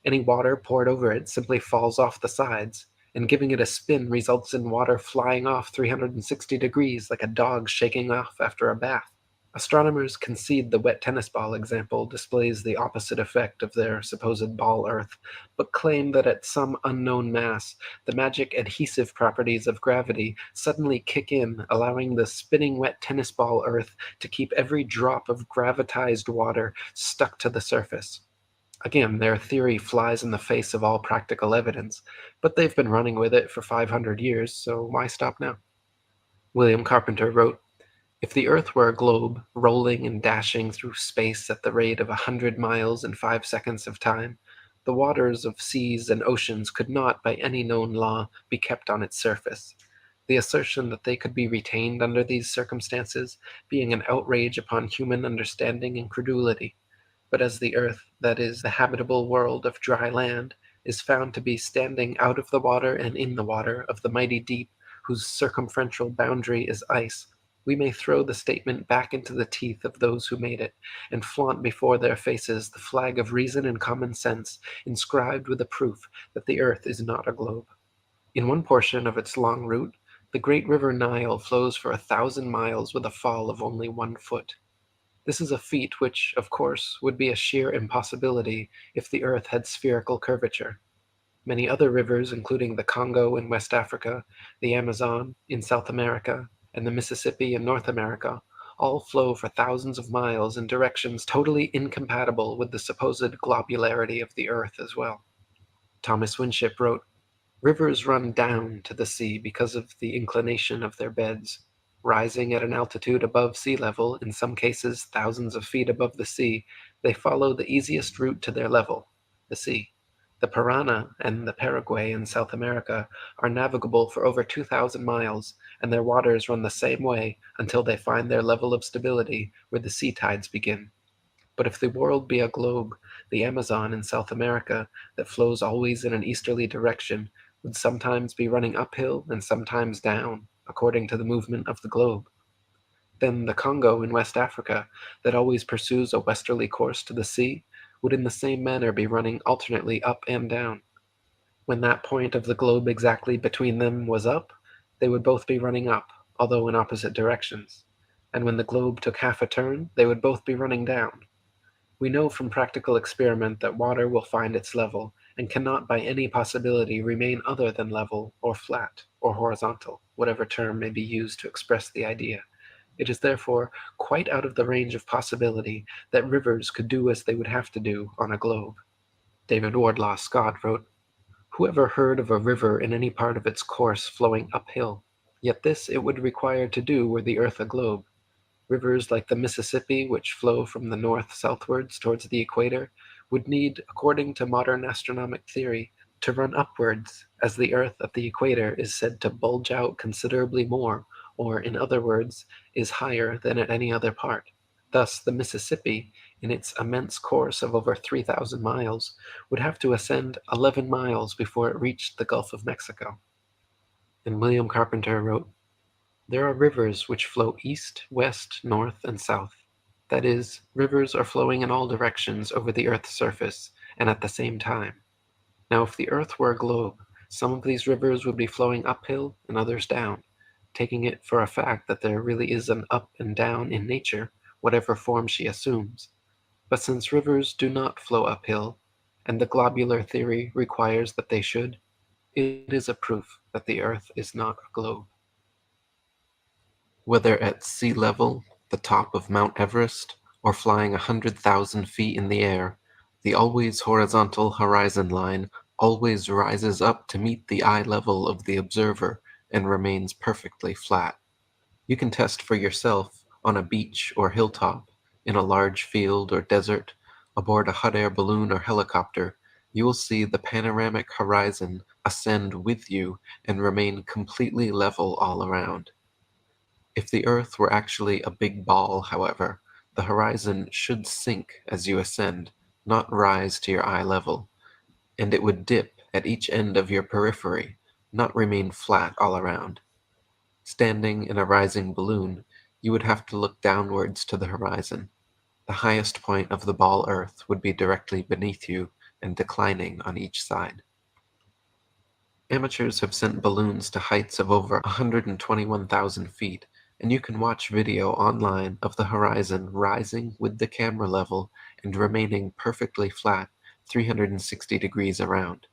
Any water poured over it simply falls off the sides, and giving it a spin results in water flying off 360 degrees like a dog shaking off after a bath. Astronomers concede the wet tennis ball example displays the opposite effect of their supposed ball Earth, but claim that at some unknown mass, the magic adhesive properties of gravity suddenly kick in, allowing the spinning wet tennis ball Earth to keep every drop of gravitized water stuck to the surface. Again, their theory flies in the face of all practical evidence, but they've been running with it for 500 years, so why stop now? William Carpenter wrote, "If the Earth were a globe, rolling and dashing through space at the rate of 100 miles in 5 seconds of time, the waters of seas and oceans could not, by any known law, be kept on its surface. The assertion that they could be retained under these circumstances being an outrage upon human understanding and credulity. But as the Earth, that is, the habitable world of dry land, is found to be standing out of the water and in the water of the mighty deep, whose circumferential boundary is ice, we may throw the statement back into the teeth of those who made it, and flaunt before their faces the flag of reason and common sense, inscribed with a proof that the Earth is not a globe. In one portion of its long route, the great river Nile flows for 1,000 miles with a fall of only 1 foot. This is a feat which, of course, would be a sheer impossibility if the Earth had spherical curvature. Many other rivers, including the Congo in West Africa, the Amazon in South America, and the Mississippi in North America, all flow for thousands of miles in directions totally incompatible with the supposed globularity of the Earth as well. Thomas Winship wrote, "Rivers run down to the sea because of the inclination of their beds. Rising at an altitude above sea level, in some cases thousands of feet above the sea, they follow the easiest route to their level, the sea. The Parana and the Paraguay in South America are navigable for over 2,000 miles, and their waters run the same way until they find their level of stability where the sea tides begin. But if the world be a globe, the Amazon in South America, that flows always in an easterly direction, would sometimes be running uphill and sometimes down, according to the movement of the globe. Then the Congo in West Africa, that always pursues a westerly course to the sea, would in the same manner be running alternately up and down. When that point of the globe exactly between them was up, they would both be running up, although in opposite directions. And when the globe took half a turn, they would both be running down. We know from practical experiment that water will find its level, and cannot by any possibility remain other than level, or flat, or horizontal, whatever term may be used to express the idea. It is therefore quite out of the range of possibility that rivers could do as they would have to do on a globe." David Wardlaw Scott wrote, "Who ever heard of a river in any part of its course flowing uphill? Yet this it would require to do were the earth a globe. Rivers like the Mississippi, which flow from the north southwards towards the equator, would need, according to modern astronomic theory, to run upwards, as the earth at the equator is said to bulge out considerably more, or, in other words, is higher than at any other part. Thus, the Mississippi, in its immense course of over 3,000 miles, would have to ascend 11 miles before it reached the Gulf of Mexico." And William Carpenter wrote, "There are rivers which flow east, west, north, and south. That is, rivers are flowing in all directions over the earth's surface, and at the same time. Now, if the earth were a globe, some of these rivers would be flowing uphill and others down, taking it for a fact that there really is an up and down in nature, whatever form she assumes. But since rivers do not flow uphill, and the globular theory requires that they should, it is a proof that the earth is not a globe." Whether at sea level, the top of Mount Everest, or flying 100,000 feet in the air, the always horizontal horizon line always rises up to meet the eye level of the observer and remains perfectly flat. You can test for yourself on a beach or hilltop, in a large field or desert, aboard a hot air balloon or helicopter. You will see the panoramic horizon ascend with you and remain completely level all around. If the Earth were actually a big ball, however, the horizon should sink as you ascend, not rise to your eye level, and it would dip at each end of your periphery, not remain flat all around. Standing in a rising balloon, you would have to look downwards to the horizon. The highest point of the ball Earth would be directly beneath you and declining on each side. Amateurs have sent balloons to heights of over 121,000 feet, and you can watch video online of the horizon rising with the camera level and remaining perfectly flat 360 degrees around.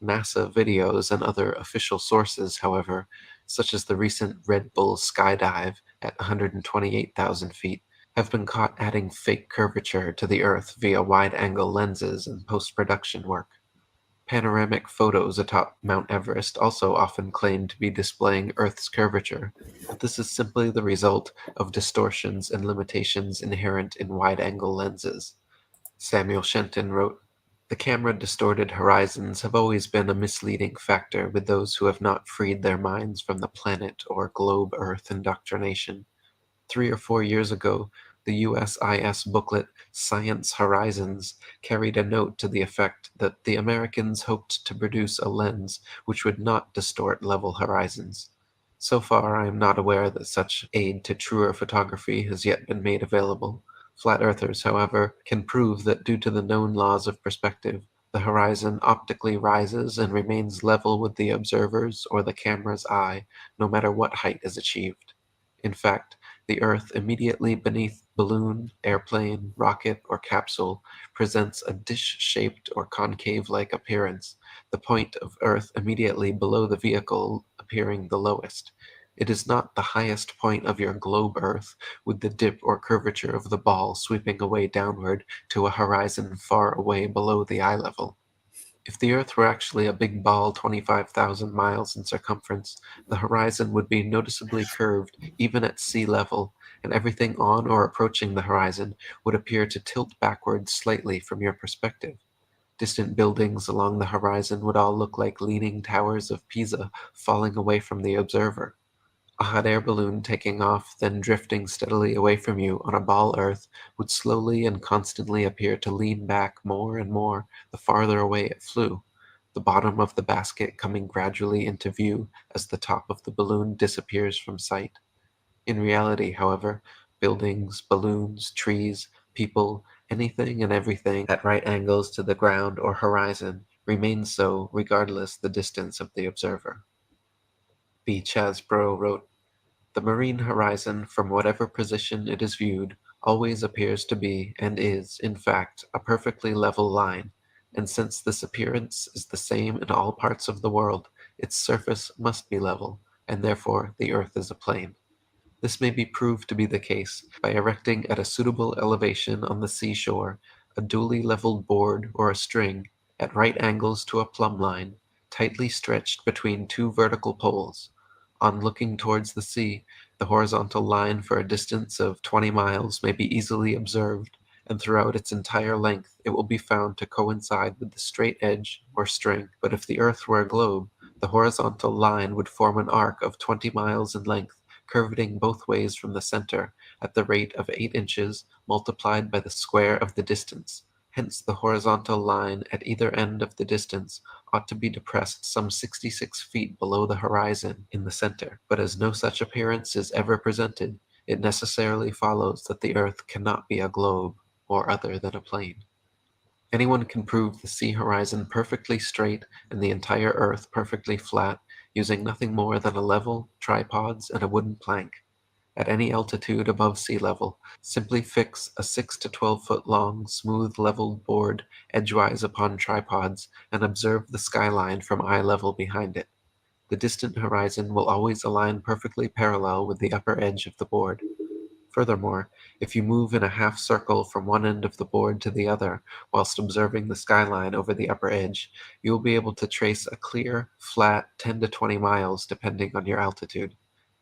NASA videos and other official sources, however, such as the recent Red Bull skydive at 128,000 feet, have been caught adding fake curvature to the Earth via wide-angle lenses and post-production work. Panoramic photos atop Mount Everest also often claim to be displaying Earth's curvature, but this is simply the result of distortions and limitations inherent in wide-angle lenses. Samuel Shenton wrote, "The camera-distorted horizons have always been a misleading factor with those who have not freed their minds from the planet or globe Earth indoctrination. 3 or 4 years ago, the USIS booklet Science Horizons carried a note to the effect that the Americans hoped to produce a lens which would not distort level horizons. So far, I am not aware that such aid to truer photography has yet been made available. Flat earthers, however, can prove that due to the known laws of perspective, the horizon optically rises and remains level with the observer's or the camera's eye, no matter what height is achieved. In fact, the Earth immediately beneath balloon, airplane, rocket, or capsule presents a dish-shaped or concave-like appearance, the point of Earth immediately below the vehicle appearing the lowest. It is not the highest point of your globe Earth, with the dip or curvature of the ball sweeping away downward to a horizon far away below the eye level. If the Earth were actually a big ball 25,000 miles in circumference, the horizon would be noticeably curved even at sea level, and everything on or approaching the horizon would appear to tilt backwards slightly from your perspective. Distant buildings along the horizon would all look like leaning towers of Pisa falling away from the observer. A hot air balloon taking off, then drifting steadily away from you on a ball Earth would slowly and constantly appear to lean back more and more the farther away it flew, the bottom of the basket coming gradually into view as the top of the balloon disappears from sight. In reality, however, buildings, balloons, trees, people, anything and everything at right angles to the ground or horizon remains so regardless the distance of the observer. B. Chasbro wrote, "The marine horizon, from whatever position it is viewed, always appears to be, and is, in fact, a perfectly level line, and since this appearance is the same in all parts of the world, its surface must be level, and therefore the earth is a plane. This may be proved to be the case by erecting at a suitable elevation on the seashore a duly leveled board or a string, at right angles to a plumb line, tightly stretched between two vertical poles. On looking towards the sea, the horizontal line for a distance of 20 miles may be easily observed, and throughout its entire length it will be found to coincide with the straight edge or string. But if the earth were a globe, the horizontal line would form an arc of 20 miles in length, curveting both ways from the center at the rate of 8 inches multiplied by the square of the distance. Hence the horizontal line at either end of the distance ought to be depressed some 66 feet below the horizon in the center. But as no such appearance is ever presented, it necessarily follows that the earth cannot be a globe or other than a plane. Anyone can prove the sea horizon perfectly straight and the entire earth perfectly flat using nothing more than a level, tripods, and a wooden plank. At any altitude above sea level, simply fix a 6 to 12 foot long, smooth leveled board edgewise upon tripods and observe the skyline from eye level behind it. The distant horizon will always align perfectly parallel with the upper edge of the board. Furthermore, if you move in a half circle from one end of the board to the other whilst observing the skyline over the upper edge, you will be able to trace a clear, flat 10 to 20 miles depending on your altitude.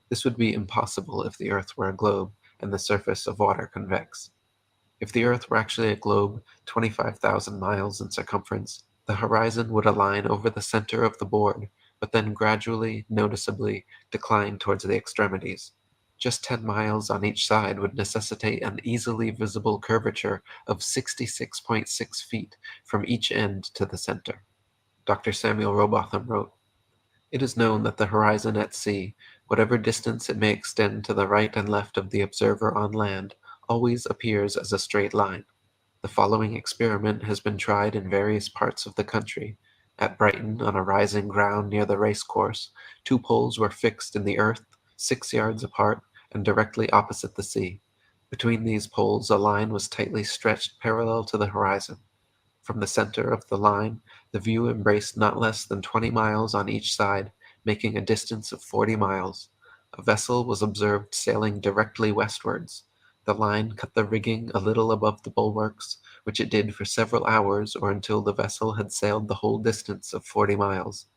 This would be impossible if the Earth were a globe and the surface of water convex. If the Earth were actually a globe 25,000 miles in circumference, the horizon would align over the center of the board, but then gradually, noticeably, decline towards the extremities. Just 10 miles on each side would necessitate an easily visible curvature of 66.6 feet from each end to the center. Dr. Samuel Robotham wrote, "It is known that the horizon at sea, whatever distance it may extend to the right and left of the observer on land, always appears as a straight line. The following experiment has been tried in various parts of the country. At Brighton, on a rising ground near the race course, 2 poles were fixed in the earth 6 yards apart and directly opposite the sea. Between these poles a line was tightly stretched parallel to the horizon. From the center of the line, the view embraced not less than 20 miles on each side, making a distance of 40 miles. A vessel was observed sailing directly westwards. The line cut the rigging a little above the bulwarks, which it did for several hours or until the vessel had sailed the whole distance of 40 miles.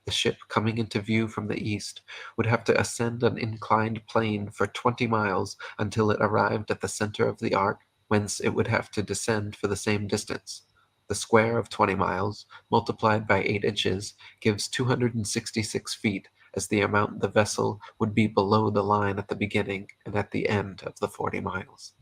The ship, coming into view from the east, would have to ascend an inclined plane for 20 miles until it arrived at the center of the arc, whence it would have to descend for the same distance. The square of 20 miles, multiplied by 8 inches, gives 266 feet as the amount the vessel would be below the line at the beginning and at the end of the 40 miles.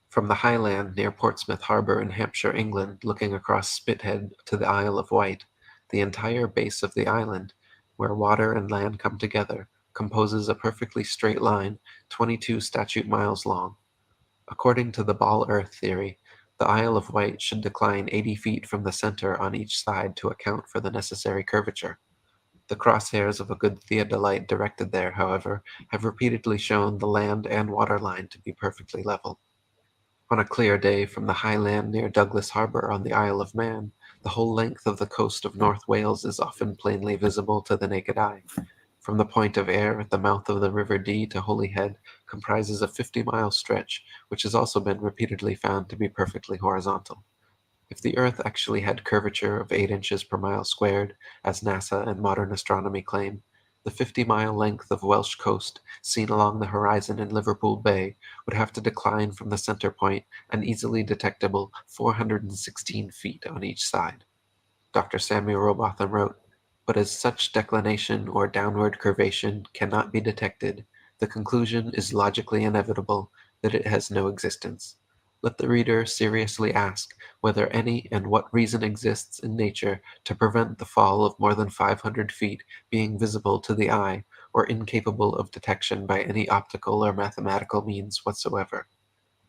From the high land near Portsmouth Harbour in Hampshire, England, looking across Spithead to the Isle of Wight, the entire base of the island, where water and land come together, composes a perfectly straight line, 22 statute miles long. According to the ball earth theory, the Isle of Wight should decline 80 feet from the center on each side to account for the necessary curvature. The crosshairs of a good theodolite directed there, however, have repeatedly shown the land and water line to be perfectly level. On a clear day from the high land near Douglas Harbour on the Isle of Man, the whole length of the coast of North Wales is often plainly visible to the naked eye. from the Point of Ayr at the mouth of the River Dee to Holyhead comprises a 50-mile stretch, which has also been repeatedly found to be perfectly horizontal. If the Earth actually had curvature of 8 inches per mile squared, as NASA and modern astronomy claim, the 50-mile length of Welsh coast, seen along the horizon in Liverpool Bay, would have to decline from the center point an easily detectable 416 feet on each side. Dr. Samuel Robotham wrote, "But as such declination or downward curvation cannot be detected, the conclusion is logically inevitable that it has no existence. Let the reader seriously ask whether any and what reason exists in nature to prevent the fall of more than 500 feet being visible to the eye or incapable of detection by any optical or mathematical means whatsoever.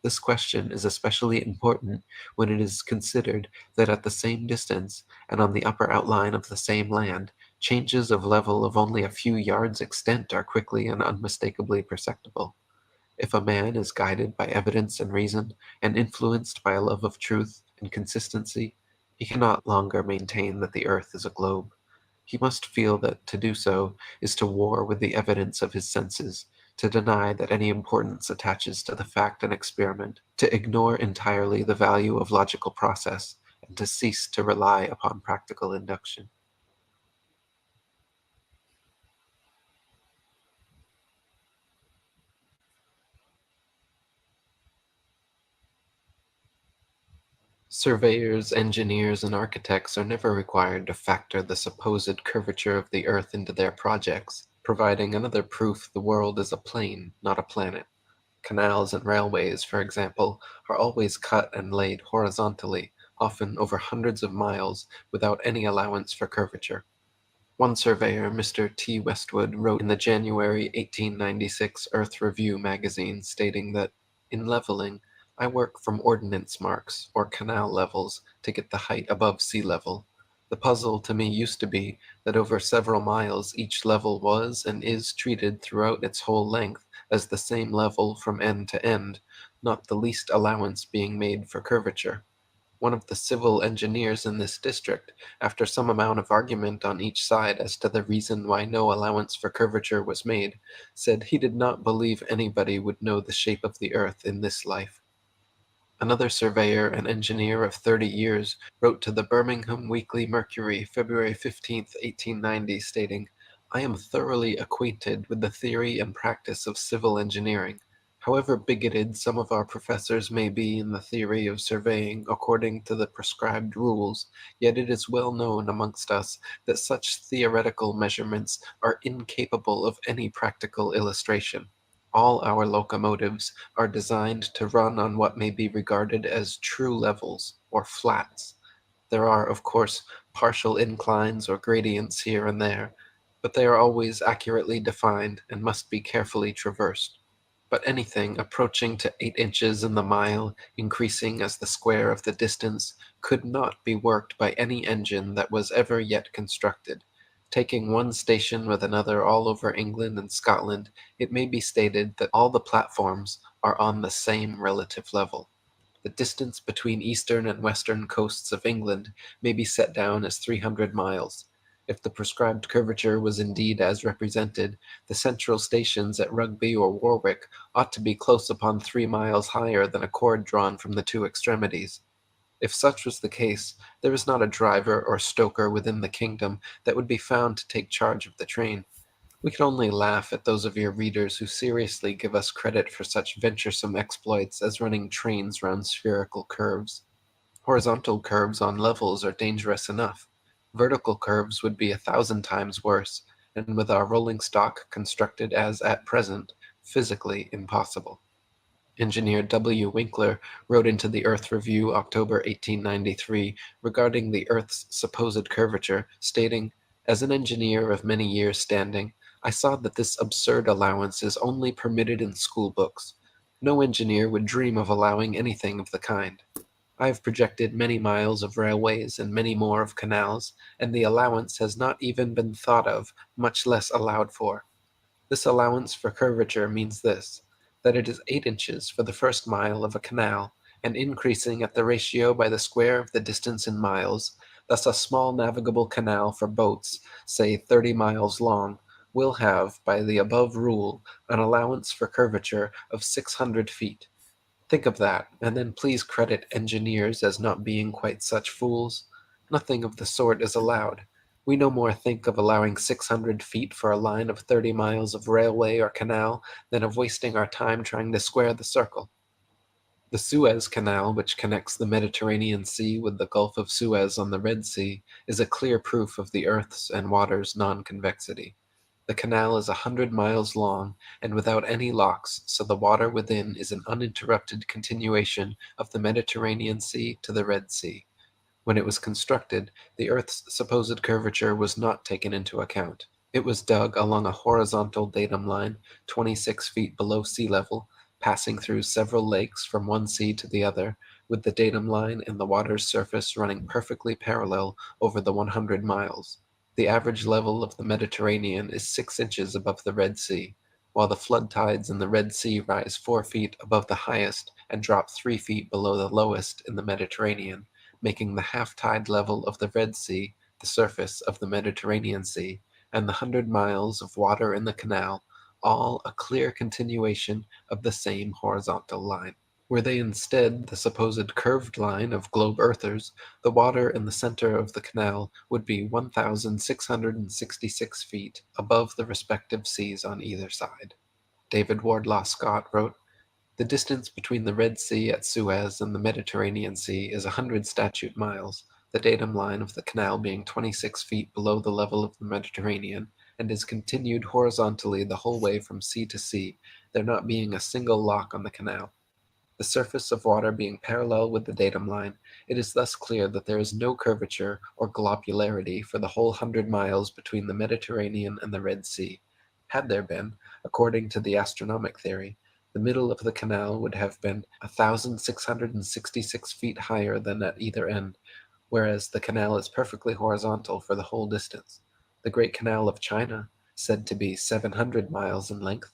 This question is especially important when it is considered that at the same distance, and on the upper outline of the same land, changes of level of only a few yards extent are quickly and unmistakably perceptible. If a man is guided by evidence and reason, and influenced by a love of truth and consistency, he cannot longer maintain that the earth is a globe. He must feel that to do so is to war with the evidence of his senses, to deny that any importance attaches to the fact and experiment, to ignore entirely the value of logical process, and to cease to rely upon practical induction." Surveyors, engineers, and architects are never required to factor the supposed curvature of the Earth into their projects, providing another proof the world is a plane, not a planet. Canals and railways, for example, are always cut and laid horizontally, often over hundreds of miles, without any allowance for curvature. One surveyor, Mr. T. Westwood, wrote in the January 1896 Earth Review magazine stating that, "In leveling, I work from ordnance marks, or canal levels, to get the height above sea level. The puzzle to me used to be that over several miles each level was and is treated throughout its whole length as the same level from end to end, not the least allowance being made for curvature. One of the civil engineers in this district, after some amount of argument on each side as to the reason why no allowance for curvature was made, said he did not believe anybody would know the shape of the earth in this life." Another surveyor and engineer of 30 years wrote to the Birmingham Weekly Mercury, February 15, 1890, stating, "I am thoroughly acquainted with the theory and practice of civil engineering. However bigoted some of our professors may be in the theory of surveying according to the prescribed rules, yet it is well known amongst us that such theoretical measurements are incapable of any practical illustration. All our locomotives are designed to run on what may be regarded as true levels, or flats. There are, of course, partial inclines or gradients here and there, but they are always accurately defined and must be carefully traversed. But anything approaching to 8 inches in the mile, increasing as the square of the distance, could not be worked by any engine that was ever yet constructed. Taking one station with another all over England and Scotland, it may be stated that all the platforms are on the same relative level. The distance between eastern and western coasts of England may be set down as 300 miles. If the prescribed curvature was indeed as represented, the central stations at Rugby or Warwick ought to be close upon 3 miles higher than a cord drawn from the two extremities. If such was the case, there is not a driver or stoker within the kingdom that would be found to take charge of the train. We can only laugh at those of your readers who seriously give us credit for such venturesome exploits as running trains round spherical curves. Horizontal curves on levels are dangerous enough. Vertical curves would be 1,000 times worse, and with our rolling stock constructed as at present, physically impossible." Engineer W. Winkler wrote into the Earth Review, October 1893, regarding the Earth's supposed curvature, stating, "As an engineer of many years' standing, I saw that this absurd allowance is only permitted in school books. No engineer would dream of allowing anything of the kind. I have projected many miles of railways and many more of canals, and the allowance has not even been thought of, much less allowed for. This allowance for curvature means this, that it is 8 inches for the first mile of a canal, and increasing at the ratio by the square of the distance in miles. Thus a small navigable canal for boats, say 30 miles long, will have, by the above rule, an allowance for curvature of 600 feet. Think of that, and then please credit engineers as not being quite such fools. Nothing of the sort is allowed. We no more think of allowing 600 feet for a line of 30 miles of railway or canal than of wasting our time trying to square the circle. The Suez Canal, which connects the Mediterranean Sea with the Gulf of Suez on the Red Sea, is a clear proof of the Earth's and water's non-convexity. The canal is 100 miles long and without any locks, so the water within is an uninterrupted continuation of the Mediterranean Sea to the Red Sea. When it was constructed, the Earth's supposed curvature was not taken into account. It was dug along a horizontal datum line, 26 feet below sea level, passing through several lakes from one sea to the other, with the datum line and the water's surface running perfectly parallel over the 100 miles. The average level of the Mediterranean is 6 inches above the Red Sea, while the flood tides in the Red Sea rise 4 feet above the highest and drop 3 feet below the lowest in the Mediterranean, making the half-tide level of the Red Sea the surface of the Mediterranean Sea, and the 100 miles of water in the canal all a clear continuation of the same horizontal line. Were they instead the supposed curved line of globe earthers, the water in the center of the canal would be 1,666 feet above the respective seas on either side. David Wardlaw Scott wrote, "The distance between the Red Sea at Suez and the Mediterranean Sea is 100 statute miles, the datum line of the canal being 26 feet below the level of the Mediterranean, and is continued horizontally the whole way from sea to sea, there not being a single lock on the canal. The surface of water being parallel with the datum line, it is thus clear that there is no curvature or globularity for the whole 100 miles between the Mediterranean and the Red Sea. Had there been, according to the astronomic theory, the middle of the canal would have been 1,666 feet higher than at either end, whereas the canal is perfectly horizontal for the whole distance. The Great Canal of China, said to be 700 miles in length,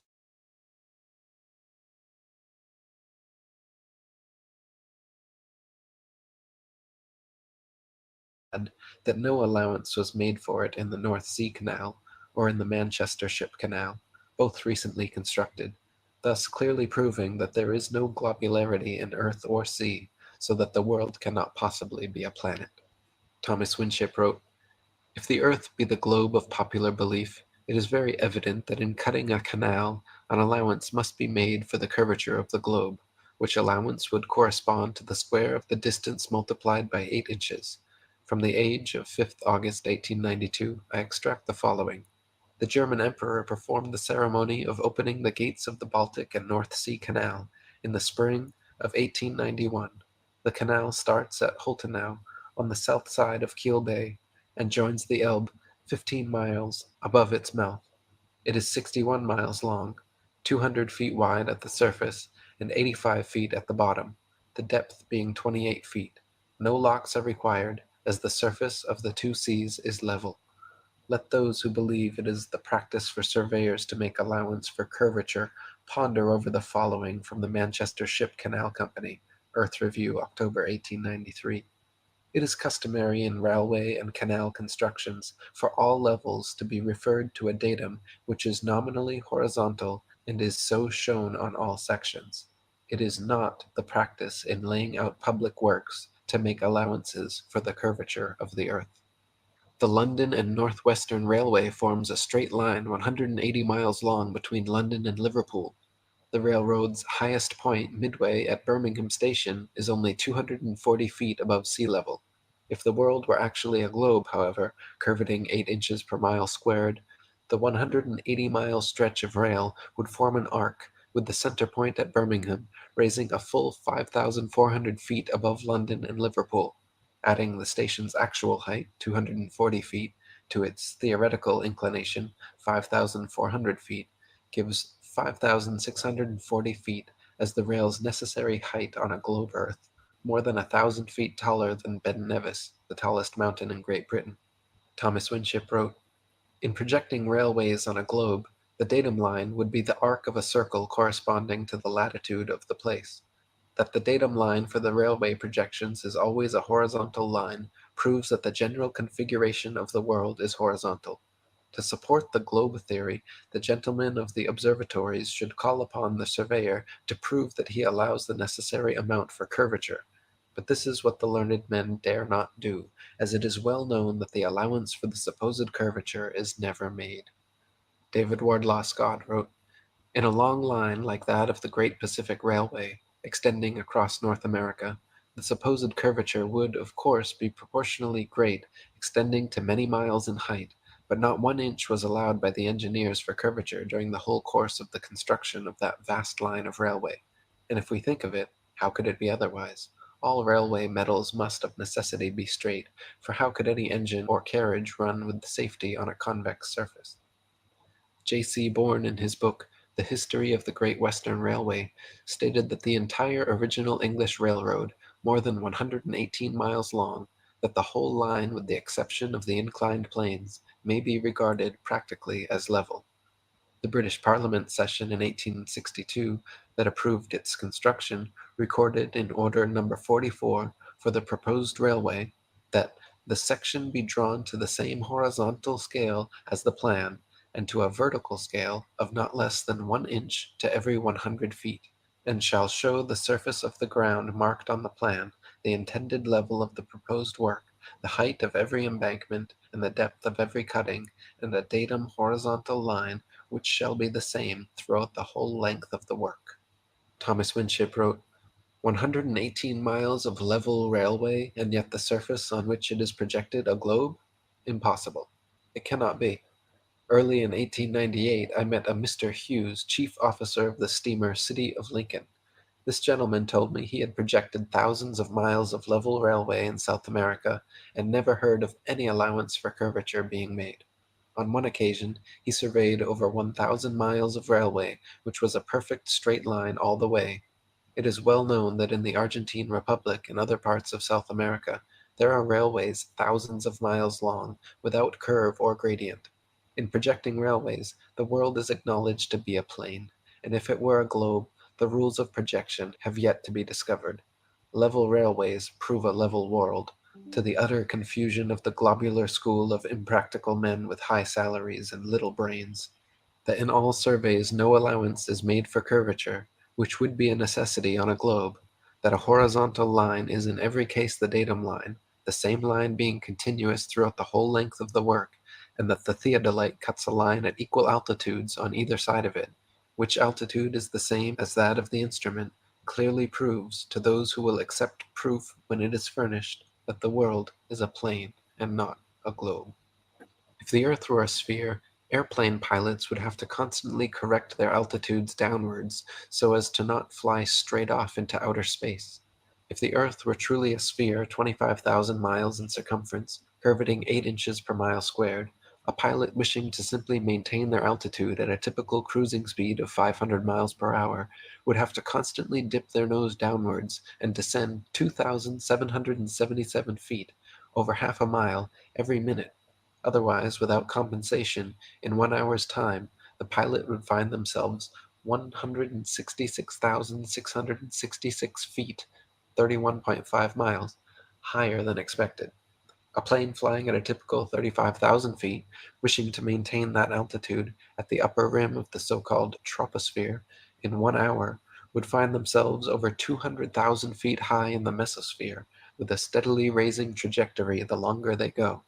that no allowance was made for it in the North Sea Canal or in the Manchester Ship Canal, both recently constructed, thus clearly proving that there is no globularity in earth or sea, so that the world cannot possibly be a planet." Thomas Winship wrote, "If the earth be the globe of popular belief, it is very evident that in cutting a canal, an allowance must be made for the curvature of the globe, which allowance would correspond to the square of the distance multiplied by 8 inches. From the Age of 5th August 1892, I extract the following. The German Emperor performed the ceremony of opening the gates of the Baltic and North Sea Canal in the spring of 1891. The canal starts at Holtenau on the south side of Kiel Bay and joins the Elbe 15 miles above its mouth. It is 61 miles long, 200 feet wide at the surface, and 85 feet at the bottom, the depth being 28 feet. No locks are required, as the surface of the two seas is level. Let those who believe it is the practice for surveyors to make allowance for curvature ponder over the following from the Manchester Ship Canal Company, Earth Review, October 1893. It is customary in railway and canal constructions for all levels to be referred to a datum which is nominally horizontal and is so shown on all sections. It is not the practice in laying out public works to make allowances for the curvature of the earth. The London and North Western Railway forms a straight line 180 miles long between London and Liverpool. The railroad's highest point, midway at Birmingham Station, is only 240 feet above sea level. If the world were actually a globe, however, curveting 8 inches per mile squared, the 180-mile stretch of rail would form an arc, with the center point at Birmingham raising a full 5,400 feet above London and Liverpool. Adding the station's actual height, 240 feet, to its theoretical inclination, 5,400 feet, gives 5,640 feet as the rail's necessary height on a globe Earth, more than 1,000 feet taller than Ben Nevis, the tallest mountain in Great Britain. Thomas Winship wrote, "In projecting railways on a globe, the datum line would be the arc of a circle corresponding to the latitude of the place. That the datum line for the railway projections is always a horizontal line proves that the general configuration of the world is horizontal. To support the globe theory, the gentlemen of the observatories should call upon the surveyor to prove that he allows the necessary amount for curvature. But this is what the learned men dare not do, as it is well known that the allowance for the supposed curvature is never made. David Wardlaw Scott wrote, "In a long line like that of the Great Pacific Railway, extending across North America, the supposed curvature would, of course, be proportionally great, extending to many miles in height, but not 1 inch was allowed by the engineers for curvature during the whole course of the construction of that vast line of railway. And if we think of it, how could it be otherwise? All railway metals must of necessity be straight, for how could any engine or carriage run with safety on a convex surface?" J.C. Bourne, in his book The History of the Great Western Railway, stated that the entire original English railroad, more than 118 miles long, that the whole line with the exception of the inclined planes, may be regarded practically as level. The British Parliament session in 1862 that approved its construction recorded in Order No. 44 for the proposed railway that "the section be drawn to the same horizontal scale as the plan, and to a vertical scale of not less than 1 inch to every 100 feet, and shall show the surface of the ground marked on the plan, the intended level of the proposed work, the height of every embankment, and the depth of every cutting, and a datum horizontal line which shall be the same throughout the whole length of the work." Thomas Winship wrote, 118 miles of level railway, and yet the surface on which it is projected a globe? Impossible. It cannot be. Early in 1898, I met a Mr. Hughes, chief officer of the steamer City of Lincoln. This gentleman told me he had projected thousands of miles of level railway in South America, and never heard of any allowance for curvature being made. On one occasion, he surveyed over 1,000 miles of railway, which was a perfect straight line all the way. It is well known that in the Argentine Republic and other parts of South America, there are railways thousands of miles long, without curve or gradient. In projecting railways, the world is acknowledged to be a plane, and if it were a globe, the rules of projection have yet to be discovered. Level railways prove a level world, to the utter confusion of the globular school of impractical men with high salaries and little brains. That in all surveys no allowance is made for curvature, which would be a necessity on a globe, that a horizontal line is in every case the datum line, the same line being continuous throughout the whole length of the work, and that the theodolite cuts a line at equal altitudes on either side of it, which altitude is the same as that of the instrument, clearly proves, to those who will accept proof when it is furnished, that the world is a plane and not a globe. If the earth were a sphere, airplane pilots would have to constantly correct their altitudes downwards so as to not fly straight off into outer space. If the earth were truly a sphere 25,000 miles in circumference, curvating 8 inches per mile squared, a pilot wishing to simply maintain their altitude at a typical cruising speed of 500 miles per hour would have to constantly dip their nose downwards and descend 2,777 feet, over half a mile, every minute. Otherwise, without compensation, in 1 hour's time, the pilot would find themselves 166,666 feet, 31.5 miles, higher than expected. A plane flying at a typical 35,000 feet, wishing to maintain that altitude at the upper rim of the so-called troposphere in 1 hour, would find themselves over 200,000 feet high in the mesosphere, with a steadily raising trajectory the longer they go.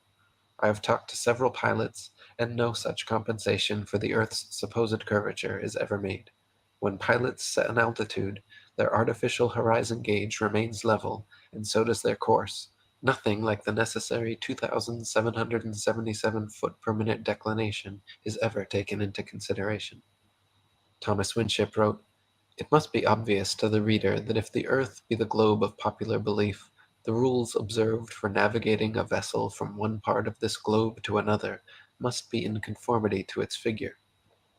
I have talked to several pilots, and no such compensation for the Earth's supposed curvature is ever made. When pilots set an altitude, their artificial horizon gauge remains level, and so does their course. Nothing like the necessary 2,777 foot per minute declination is ever taken into consideration. Thomas Winship wrote, "It must be obvious to the reader that if the earth be the globe of popular belief, the rules observed for navigating a vessel from one part of this globe to another must be in conformity to its figure.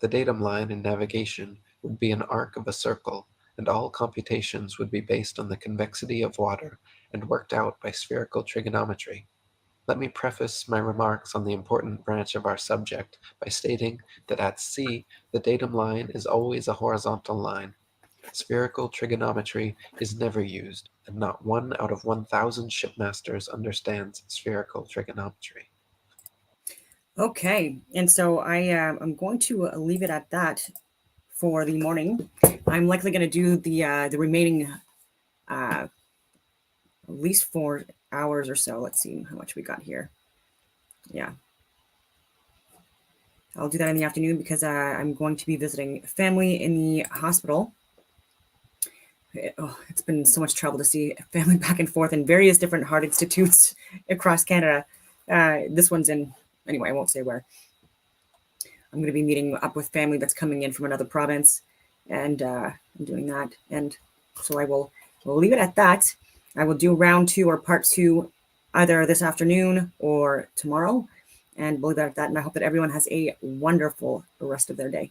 The datum line in navigation would be an arc of a circle, and all computations would be based on the convexity of water and worked out by spherical trigonometry. Let me preface my remarks on the important branch of our subject by stating that at sea the datum line is always a horizontal line. Spherical trigonometry is never used, and not 1 out of 1,000 shipmasters understands spherical trigonometry." Okay, and so I'm going to leave it at that for the morning. I'm likely going to do the remaining at least 4 hours or so. Let's see how much we got here. Yeah, I'll do that in the afternoon because I'm going to be visiting family in the hospital. It's been so much trouble to see family back and forth in various different heart institutes across Canada. This one's in, anyway, I won't say where. I'm going to be meeting up with family that's coming in from another province, and I'm doing that. And so we'll leave it at that. I will do round 2 or part 2 either this afternoon or tomorrow, and we'll leave it at that. And I hope that everyone has a wonderful rest of their day.